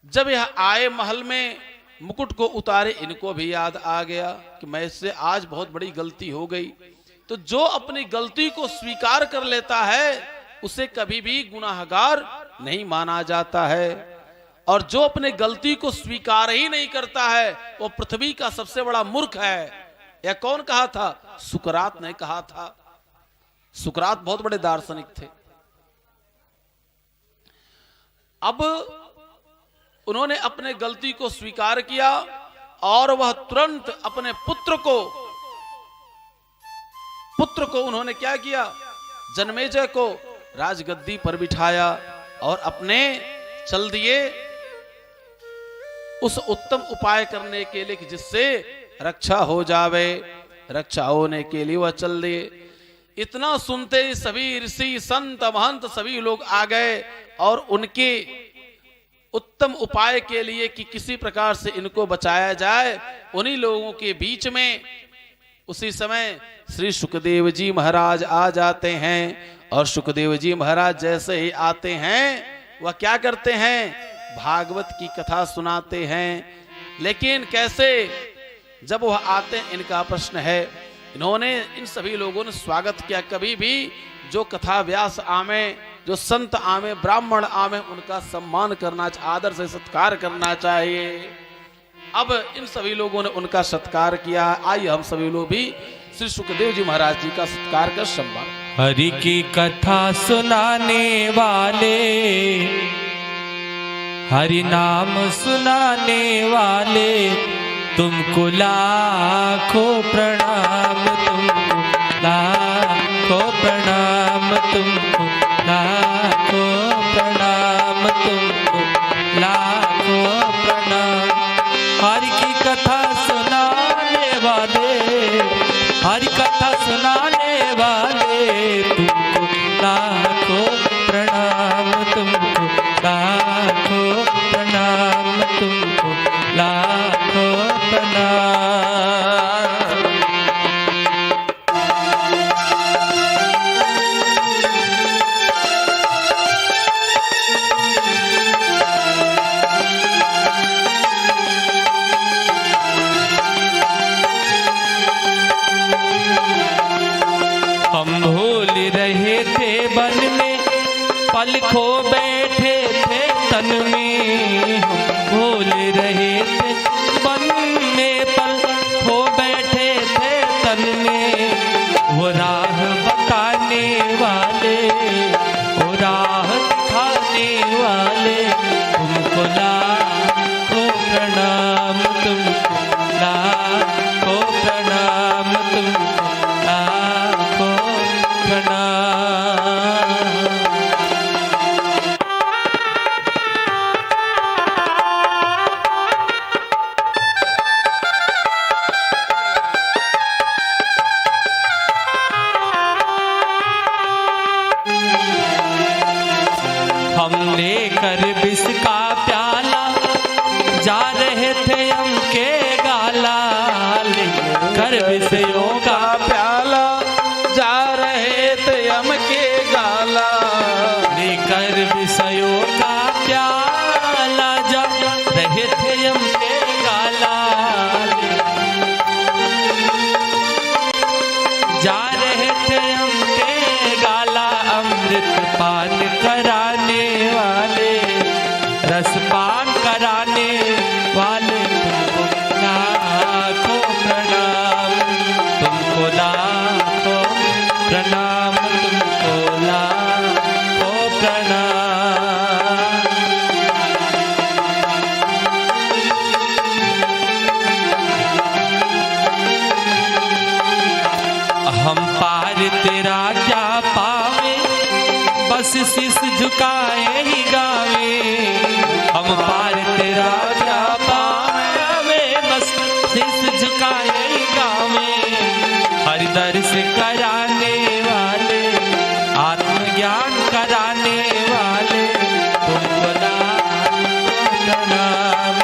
जब यह आए महल में, मुकुट को उतारे, इनको भी याद आ गया कि मैं इससे आज बहुत बड़ी गलती हो गई। तो जो अपनी गलती को स्वीकार कर लेता है, उसे कभी भी गुनाहगार नहीं माना जाता है। और जो अपने गलती को स्वीकार ही नहीं करता है, वो पृथ्वी का सबसे बड़ा मूर्ख है। यह कौन कहा था? सुकरात ने कहा था। सुकरात बहुत बड़े दार्शनिक थे। अब उन्होंने अपने गलती को स्वीकार किया और वह तुरंत अपने पुत्र को उन्होंने क्या किया? जन्मेजय को राजगद्दी पर बिठाया और अपने चल दिए उस उत्तम उपाय करने के लिए कि जिससे रक्षा हो जावे। रक्षा होने के लिए वह चल दिए। इतना सुनते ही सभी ऋषि, संत, महंत सभी लोग आ गए और उनके उत्तम उपाय के लिए कि किसी प्रकार से इनको बचाया जाए, उन्हीं लोगों के बीच में उसी समय श्री सुखदेव जी महाराज आ जाते हैं। और सुखदेव जी महाराज जैसे ही आते हैं, वह क्या करते हैं? भागवत की कथा सुनाते हैं। लेकिन कैसे? जब वह आते हैं, इनका प्रश्न है, इन्होंने, इन सभी लोगों ने स्वागत किया। कभी भी जो कथा व्यास आमे, जो संत आमे, ब्राह्मण आमे, उनका सम्मान करना, आदर से सत्कार करना चाहिए। अब इन सभी लोगों ने उनका सत्कार किया। आइए हम सभी लोग भी श्री सुखदेव जी महाराज जी का सत्कार कर सम्मान। हरि की कथा सुनाने वाले, हरि नाम सुनाने वाले, तुमको लाखों प्रणाम, तुमको लाखों प्रणाम, तुमको लाखों प्रणाम, तुमको लाखों प्रणाम। हरि की कथा सुनाने वाले, हरि कथा सुनाने वाले, तुमको लाखों प्रणाम, पल खो बैठे थे तन में, भूल रहे थे मन में, पल खो बैठे थे तन में। वो राह बताने वाले, वो राह दिखाने वाले, तुमको लाखों प्रणाम, तुमको लाखों प्रणाम, तुमको लाखों प्रणाम। हम लेकर विष का प्याला जा रहे थे हम के गाला, लेकर विषयों का प्याला जा रहे थे हम के गाला, लेकर विषयों का प्याला जा रहे थे हम के गाला, जा रहे थे हम के गाला। अमृत पान कराने वाले, रसपान कराने वाले, तुमको लाखों प्रणाम, तुमको लाखों प्रणाम, तुमको लाखों प्रणाम। हम पार तेरा क्या पावे, बस शीश झुकाए ही गावे। हम पार तेरा क्या पावे, बस शीश झुकाए ही गावे। हरि दर्श कराने वाले, आत्मज्ञान कराने वाले, तुमको लाखों प्रणाम,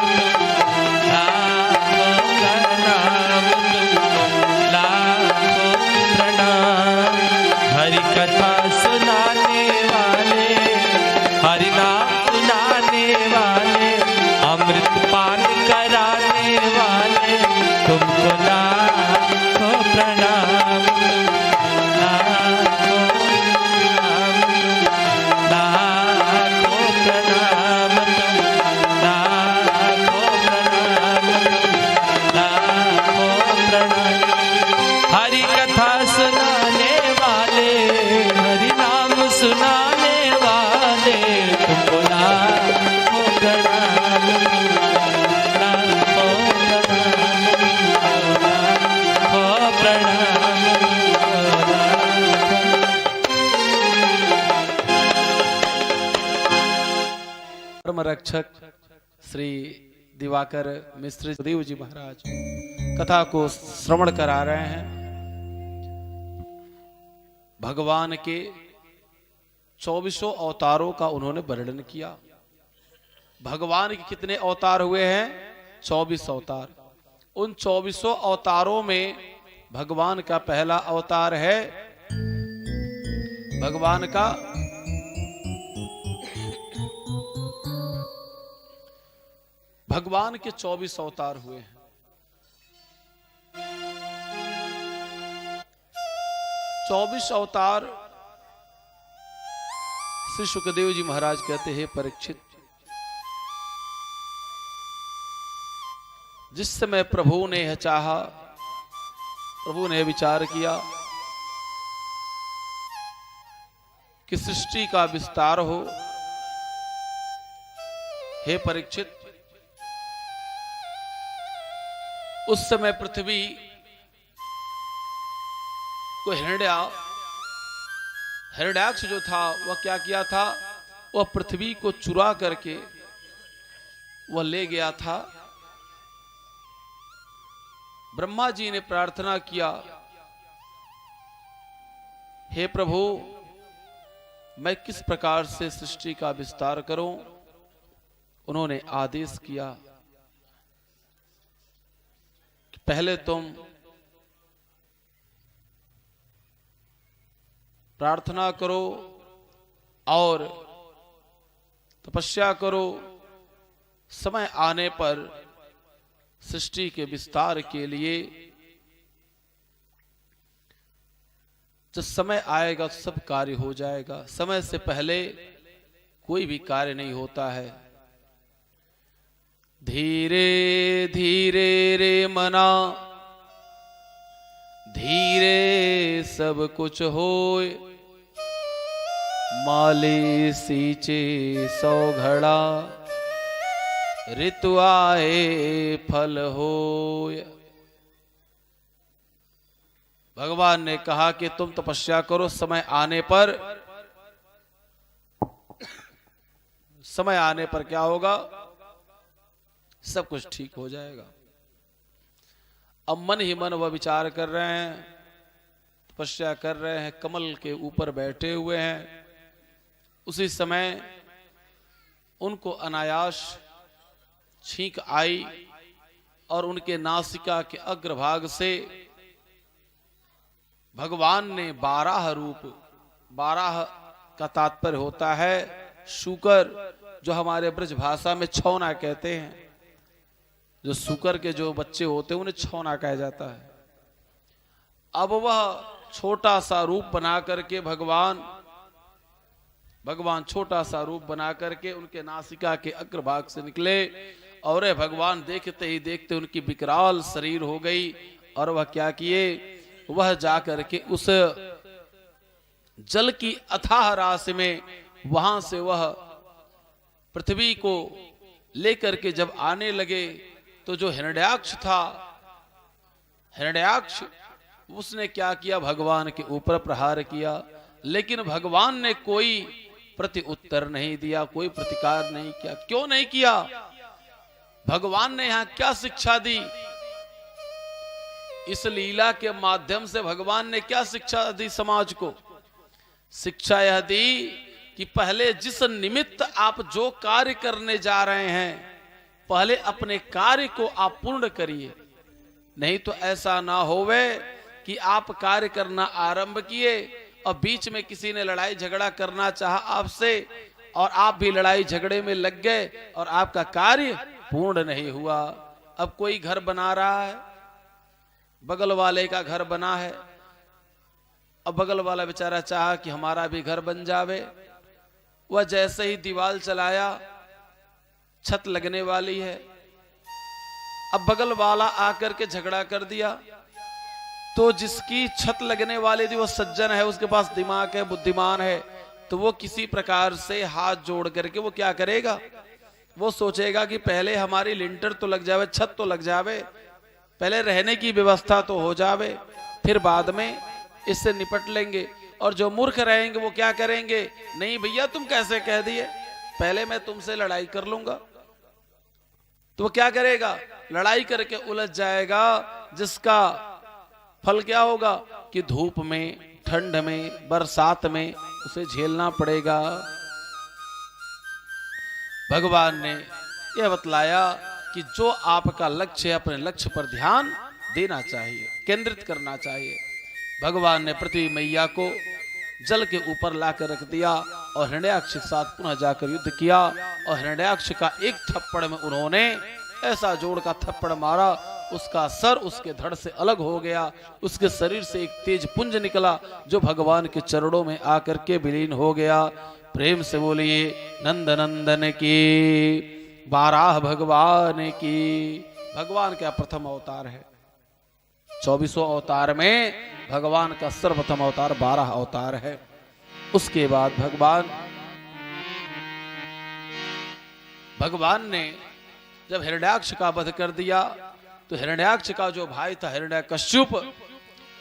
लाखों प्रणाम, तुमको लाखों प्रणाम। हरि कथा सुनाने वाले, हरि नाम सुनाने वाले, अमृत पान कराने वाले, तुमको लाखों प्रणाम, लाखों प्रणाम, लाखों प्रणाम, लाखों प्रणाम, लाखों प्रणाम। हरि कथा सुनाने वाले, हरि नाम सुनाने वाले, तुमको लाखों प्रणाम, लाखों प्रणाम, लाखों प्रणाम, धर्म रक्षक श्री दिवाकर मिश्र देव जी महाराज कथा को श्रवण करा रहे हैं। भगवान के 24 अवतारों का उन्होंने वर्णन किया। भगवान के कितने अवतार हुए हैं? 24 अवतार। उन 24 अवतारों में भगवान का पहला अवतार है, भगवान का भगवान के 24 अवतार हुए हैं। 24 अवतार श्री सुखदेव जी महाराज कहते हैं, परीक्षित, जिस समय प्रभु ने यह चाहा, प्रभु ने विचार किया कि सृष्टि का विस्तार हो, हे परीक्षित, उस समय पृथ्वी को हिरण्याक्ष जो था वह क्या किया था, वह पृथ्वी को चुरा करके वह ले गया था। ब्रह्मा जी ने प्रार्थना किया, हे प्रभु, मैं किस प्रकार से सृष्टि का विस्तार करूं? उन्होंने आदेश किया कि पहले तुम प्रार्थना करो और तपस्या करो, समय आने पर सृष्टि के विस्तार के लिए जब समय आएगा सब कार्य हो जाएगा। समय से पहले कोई भी कार्य नहीं होता है। धीरे धीरे रे मना, धीरे सब कुछ होए, माली सींचे सौ घड़ा, ऋतु आए फल होय। भगवान ने कहा कि तुम तपस्या करो, समय आने पर क्या होगा, सब कुछ ठीक हो जाएगा। अब मन ही मन वह विचार कर रहे हैं, तपस्या कर रहे हैं, कमल के ऊपर बैठे हुए हैं। उसी समय उनको अनायास छींक आई और उनके नासिका के अग्रभाग से भगवान ने 12 रूप, 12 का तात्पर्य होता है शूकर, जो हमारे ब्रज भाषा में छौना कहते हैं। जो शूकर के जो बच्चे होते हैं उन्हें छौना कहा जाता है। अब वह छोटा सा रूप बना करके भगवान छोटा सा रूप बना करके उनके नासिका के अग्रभाग से निकले और भगवान देखते ही देखते उनकी विकराल शरीर हो गई। और वह क्या किए, वह जाकर के उस जल की अथाह राशि में वहां से वह पृथ्वी को लेकर के जब आने लगे तो जो हिरण्याक्ष था, हिरण्याक्ष उसने क्या किया, भगवान के ऊपर प्रहार किया। लेकिन भगवान ने कोई प्रति उत्तर नहीं दिया, कोई प्रतिकार नहीं किया। क्यों नहीं किया? भगवान ने यहां क्या शिक्षा दी? इस लीला के माध्यम से भगवान ने क्या शिक्षा दी समाज को? शिक्षा यह दी कि पहले जिस निमित्त आप जो कार्य करने जा रहे हैं, पहले अपने कार्य को आप पूर्ण करिए। नहीं तो ऐसा ना होवे कि आप कार्य करना आरंभ किए और बीच में किसी ने लड़ाई झगड़ा करना चाहा आपसे और आप भी लड़ाई झगड़े में लग गए और आपका कार्य पूर्ण नहीं हुआ। अब कोई घर बना रहा है, बगल वाले का घर बना है, अब बगल वाला बेचारा चाहा कि हमारा भी घर बन जावे। वह जैसे ही दीवार चलाया, छत लगने वाली है, अब बगल वाला आकर के झगड़ा कर दिया। तो जिसकी छत लगने वाली थी वो सज्जन है, उसके पास दिमाग है, बुद्धिमान है, तो वो किसी प्रकार से हाथ जोड़ करके वो क्या करेगा, वो सोचेगा कि पहले हमारी लिंटर तो लग जावे, छत तो लग जावे, पहले रहने की व्यवस्था तो हो जावे, फिर बाद में इससे निपट लेंगे। और जो मूर्ख रहेंगे वो क्या करेंगे, नहीं भैया तुम कैसे कह दिए, पहले मैं तुमसे लड़ाई कर लूंगा। तो वो क्या करेगा, लड़ाई करके उलझ जाएगा, जिसका फल क्या होगा कि धूप में, ठंड में, बरसात में उसे झेलना पड़ेगा। भगवान ने यह बतलाया कि जो आपका लक्ष्य है, अपने लक्ष्य पर ध्यान देना चाहिए, केंद्रित करना चाहिए। भगवान ने पृथ्वी मैया को जल के ऊपर लाकर रख दिया और हिरण्याक्ष के साथ पुनः जाकर युद्ध किया। और हिरण्याक्ष का एक थप्पड़ में उन्होंने ऐसा जोड़ का थप्पड़ मारा, उसका सर उसके धड़ से अलग हो गया, उसके शरीर से एक तेज पुंज निकला जो भगवान के चरणों में आकर के विलीन हो गया। प्रेम से बोलिए नंद नंदन की, 12 भगवान की। भगवान का प्रथम अवतार है, 24 अवतार में भगवान का सर्वप्रथम अवतार 12 अवतार है। उसके बाद भगवान ने जब हिरण्याक्ष का वध कर दिया तो हिरण्याक्ष का जो भाई था हिरण्यकश्यप,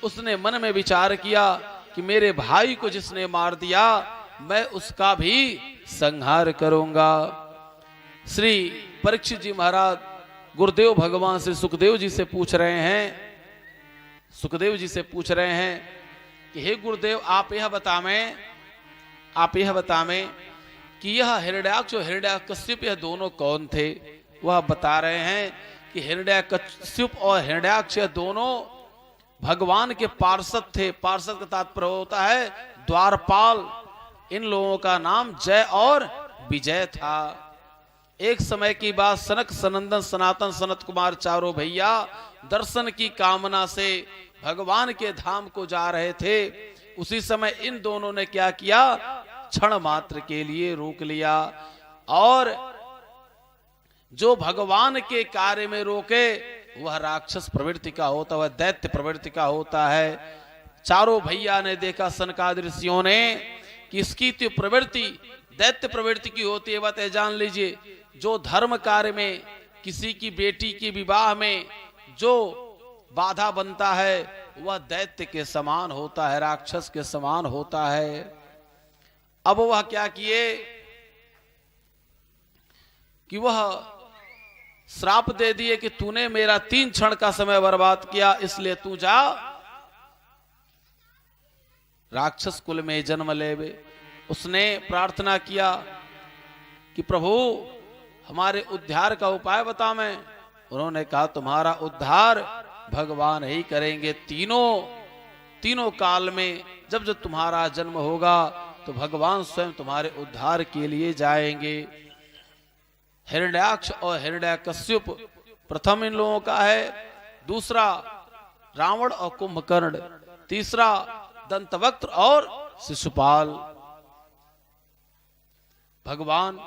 उसने मन में विचार किया कि मेरे भाई को जिसने मार दिया मैं उसका भी संहार करूंगा। श्री परीक्षित जी महाराज गुरुदेव भगवान से सुखदेव जी से पूछ रहे हैं, सुखदेव जी से पूछ रहे हैं कि हे गुरुदेव आप यह बतावें कि यह हिरण्याक्ष और हिरण्यकश्यप यह दोनों कौन थे। वह बता रहे हैं कि हिरण्यकश्यप और हिरण्याक्ष दोनों भगवान के पार्षद थे। पार्षद का तात्पर्य होता है द्वारपाल। इन लोगों का नाम जय और विजय था। एक समय की बात, सनक सनंदन सनातन सनत कुमार चारों भैया दर्शन की कामना से भगवान के धाम को जा रहे थे। उसी समय इन दोनों ने क्या किया, क्षण मात्र के लिए रोक लिया। और जो भगवान के कार्य में रोके वह राक्षस प्रवृत्ति का होता, वह दैत्य प्रवृत्ति का होता है। चारों भैया ने देखा, सनकादि ऋषियों ने, कि इसकी तो प्रवृत्ति दैत्य प्रवृत्ति की होती है। बात जान लीजिए, जो धर्म कार्य में, किसी की बेटी के विवाह में जो बाधा बनता है वह दैत्य के समान होता है, राक्षस के समान होता है। अब वह क्या किए कि वह श्राप दे दिए कि तूने मेरा 3 क्षण का समय बर्बाद किया, इसलिए तू जा राक्षस कुल में जन्म लेवे। उसने प्रार्थना किया कि प्रभु हमारे उद्धार का उपाय बता। मैं उन्होंने कहा तुम्हारा उद्धार भगवान ही करेंगे। तीनों काल में जब जब तुम्हारा जन्म होगा तो भगवान स्वयं तुम्हारे उद्धार के लिए जाएंगे। हिरण्याक्ष और हिरण्यकश्यप प्रथम इन लोगों का है, दूसरा रावण और कुंभकर्ण, तीसरा दंतवक्त्र और शिशुपाल। भगवान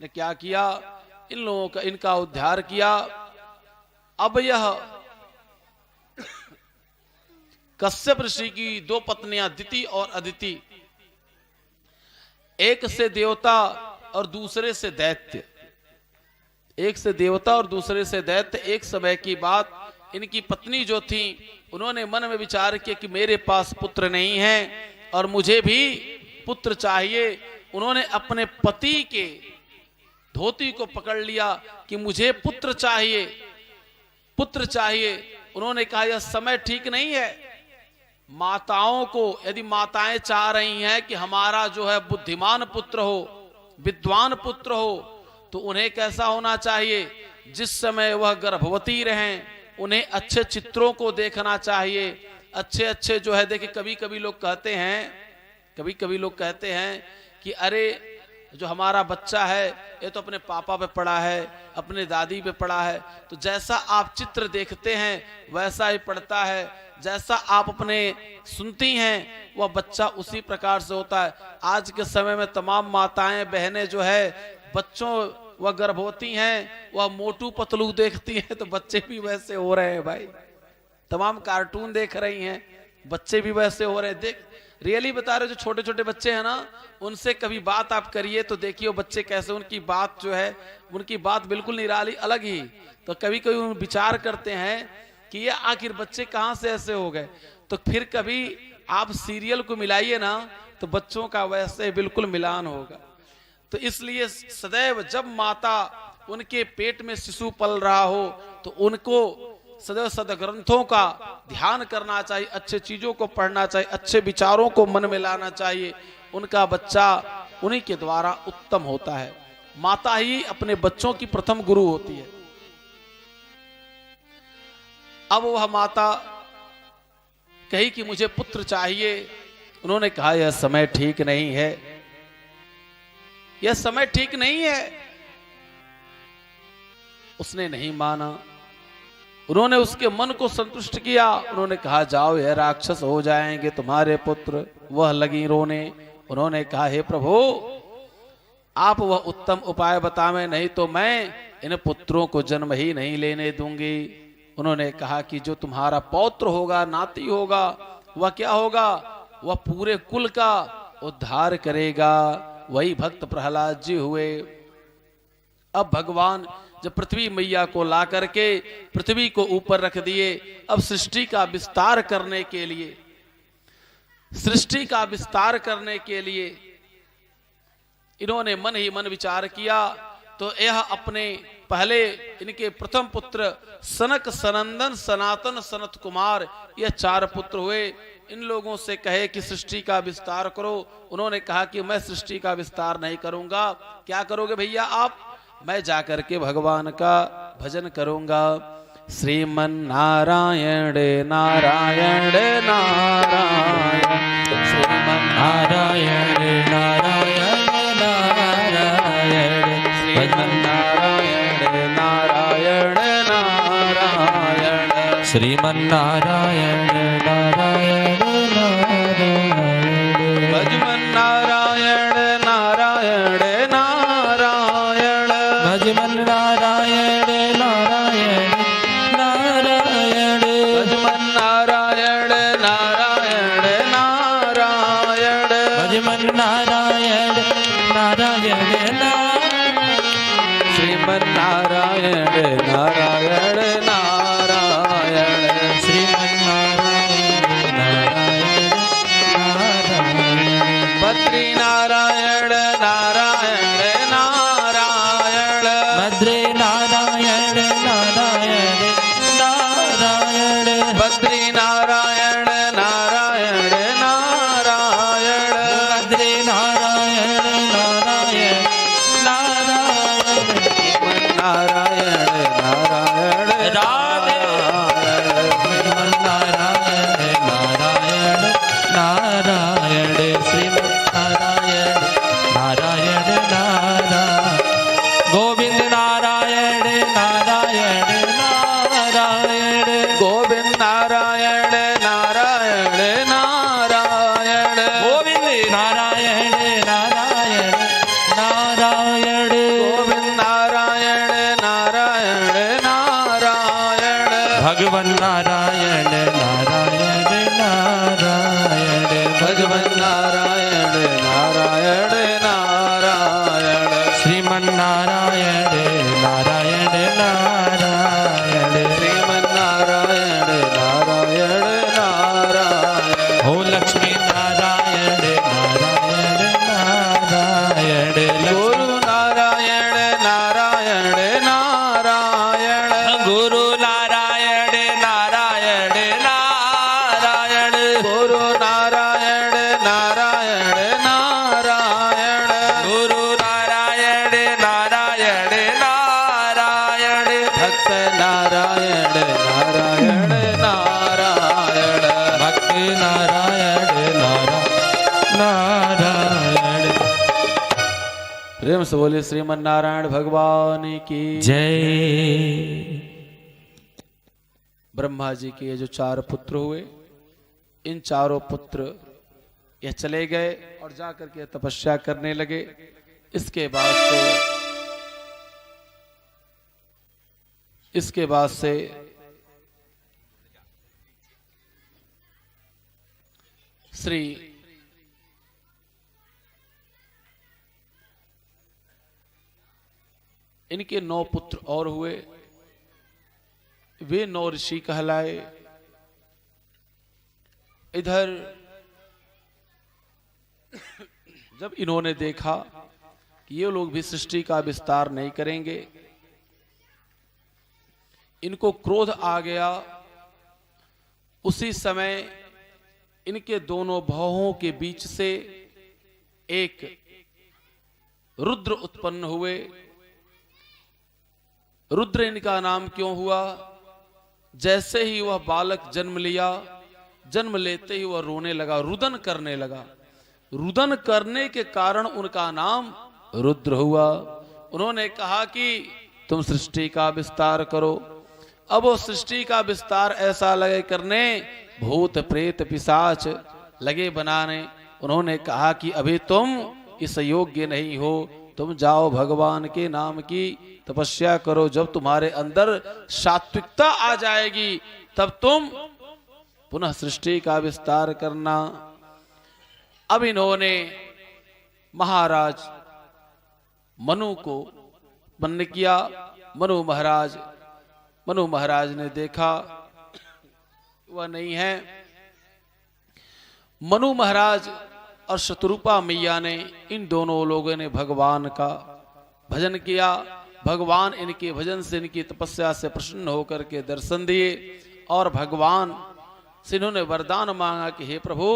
ने क्या किया, इन लोगों का, इनका उद्धार किया। अब यह कश्यप ऋषि की 2 पत्नियां दिति और अदिति, एक से देवता और दूसरे से दैत्य, एक से देवता और दूसरे से दैत्य। एक समय की बात, इनकी पत्नी जो थी उन्होंने मन में विचार किया कि मेरे पास पुत्र नहीं है और मुझे भी पुत्र चाहिए। उन्होंने अपने पति के धोती को पकड़ लिया कि मुझे पुत्र चाहिए, पुत्र चाहिए। उन्होंने कहा यह समय ठीक नहीं है। माताओं को, यदि माताएं चाह रही हैं कि हमारा जो है बुद्धिमान पुत्र हो, विद्वान पुत्र हो, तो उन्हें कैसा होना चाहिए, जिस समय वह गर्भवती रहें उन्हें अच्छे चित्रों को देखना चाहिए। अच्छे अच्छे जो है, देखिए कभी कभी लोग कहते हैं कि अरे जो हमारा बच्चा है ये तो अपने पापा पे पड़ा है, अपने दादी पे पड़ा है। तो जैसा आप चित्र देखते हैं वैसा ही पड़ता है, जैसा आप अपने सुनती हैं वह बच्चा उसी प्रकार से होता है। आज के समय में तमाम माताएं बहनें जो है बच्चों, वह गर्भवती हैं, वह मोटू पतलू देखती हैं तो बच्चे भी वैसे हो रहे हैं भाई। तमाम कार्टून देख रही हैं, बच्चे भी वैसे हो रहे हैं। देख रियली बता रहे, जो छोटे छोटे बच्चे हैं ना, उनसे कभी बात आप करिए तो देखिए वो बच्चे कैसे, उनकी बात जो है, उनकी बात बिल्कुल निराली अलग ही। तो कभी कभी विचार करते हैं कि ये आखिर बच्चे कहाँ से ऐसे हो गए। तो फिर कभी आप सीरियल को मिलाइए ना तो बच्चों का वैसे बिल्कुल मिलान होगा। तो इसलिए सदैव जब माता उनके पेट में शिशु पल रहा हो तो उनको सदैव सदग्रंथों का ध्यान करना चाहिए, अच्छे चीजों को पढ़ना चाहिए, अच्छे विचारों को मन में लाना चाहिए। उनका बच्चा उन्हीं के द्वारा उत्तम होता है। माता ही अपने बच्चों की प्रथम गुरु होती है। अब वह माता कही कि मुझे पुत्र चाहिए। उन्होंने कहा यह समय ठीक नहीं है, यह समय ठीक नहीं है। उसने नहीं माना। उन्होंने उसके मन को संतुष्ट किया। उन्होंने कहा जाओ, यह राक्षस हो जाएंगे तुम्हारे पुत्र। वह लगी रोने। उन्होंने कहा हे प्रभु आप वह उत्तम उपाय बतावें, नहीं तो मैं इन पुत्रों को जन्म ही नहीं लेने दूंगी। उन्होंने कहा कि जो तुम्हारा पौत्र होगा, नाती होगा, वह क्या होगा, वह पूरे कुल का उद्धार करेगा। वही भक्त प्रहलाद जी हुए। अब भगवान जब पृथ्वी मैया को ला करके पृथ्वी को ऊपर रख दिए, अब सृष्टि का विस्तार करने के लिए, सृष्टि का विस्तार करने के लिए इन्होंने मन ही मन विचार किया। तो यह अपने पहले इनके प्रथम पुत्र सनक, सनंदन, सनातन, सनत कुमार, यह 4 पुत्र हुए। इन लोगों से कहे कि सृष्टि का विस्तार करो। उन्होंने कहा कि मैं सृष्टि का विस्तार नहीं करूंगा। क्या करोगे भैया आप? मैं जाकर के भगवान का भजन करूंगा। श्रीमन नारायण नारायण नारायण, श्रीमन नारायण नारायण नारायण, श्रीमन नारायण नारायण नारायण, श्रीमन नारायण नारायण नारायण, भजमन नारायण राधे श्रीमन्नारायण नारायण नारायण श्रीमन्नारायण नारायण नारायण गोविंद नारायण नारायण नारायण गोविंद नारायण नारायण नारायण गोविंद नारायण नारायण नारायण गोविंद नारायण नारायण नारायण भगवन नारायण नारायण नारायण भगवन नारायण नारायण नारायण श्रीमन नारायण नारायण नारायण श्रीमन नारायण नारायण नारायण हो लक्ष्मी नारायण नारायण नारायण गुरु नारायण नारायण नारायण गुरु नारायण नारायण नारायण गुरु नारायण नारायण नारायण गुरु नारायण नारायण नारायण भक्त नारायण नारायण नारायण भक्त नारायण नारायण प्रेम से बोले श्रीमन नारायण भगवान की जय। ब्रह्मा जी के ये जो 4 पुत्र हुए, इन चारों पुत्र ये चले गए और जाकर के तपस्या करने लगे। इसके बाद से श्री इनके 9 पुत्र और हुए। वे 9 ऋषि कहलाए। इधर जब इन्होंने देखा कि ये लोग भी सृष्टि का विस्तार नहीं करेंगे, इनको क्रोध आ गया। उसी समय इनके दोनों भौहों के बीच से एक रुद्र उत्पन्न हुए। रुद्र इनका नाम क्यों हुआ? जैसे ही वह बालक जन्म लिया, जन्म लेते ही वह रोने लगा, रुदन करने लगा। रुदन करने के कारण उनका नाम रुद्र हुआ। उन्होंने कहा कि तुम सृष्टि का विस्तार करो। अब वो सृष्टि का विस्तार ऐसा लगे करने, भूत प्रेत पिशाच लगे बनाने। उन्होंने कहा कि अभी तुम इस योग्य नहीं हो, तुम जाओ भगवान के नाम की तपस्या करो। जब तुम्हारे अंदर सात्विकता आ जाएगी तब तुम पुनः सृष्टि का विस्तार करना। अब इन्होंने महाराज मनु को उत्पन्न किया। मनु महाराज ने देखा वह नहीं है। मनु महाराज और शतरूपा मैया ने, इन दोनों लोगों ने भगवान का भजन किया। भगवान इनके भजन से, इनकी तपस्या से प्रसन्न होकर के दर्शन दिए और भगवान से इन्होंने वरदान मांगा कि हे प्रभु,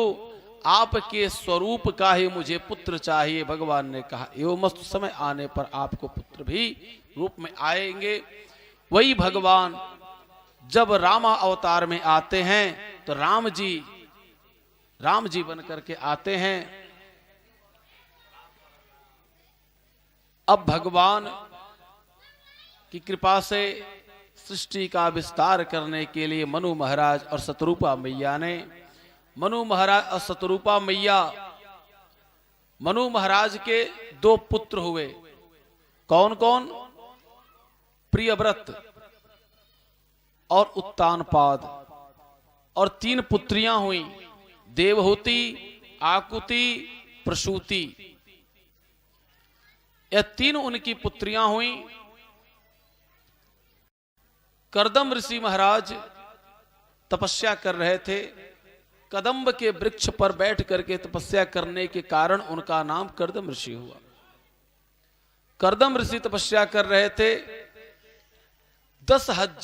आपके स्वरूप का ही मुझे पुत्र चाहिए। भगवान ने कहा एवं मस्त समय आने पर आपको पुत्र भी रूप में आएंगे। वही भगवान जब रामा अवतार में आते हैं तो राम जी बन करके आते हैं। अब भगवान की कृपा से सृष्टि का विस्तार करने के लिए मनु महाराज और शतरूपा मैया ने, मनु महाराज और शतरूपा मैया, मनु महाराज के 2 पुत्र हुए। कौन कौन? प्रियव्रत और उत्तानपाद। और 3 पुत्रियां हुई, देवहूति, आकुति, प्रसूति। यह 3 उनकी पुत्रियां हुई। कर्दम ऋषि महाराज तपस्या कर रहे थे। कदम्ब के वृक्ष पर बैठ करके तपस्या करने के कारण उनका नाम कर्दम ऋषि हुआ। कर्दम ऋषि तपस्या कर रहे थे। 10,000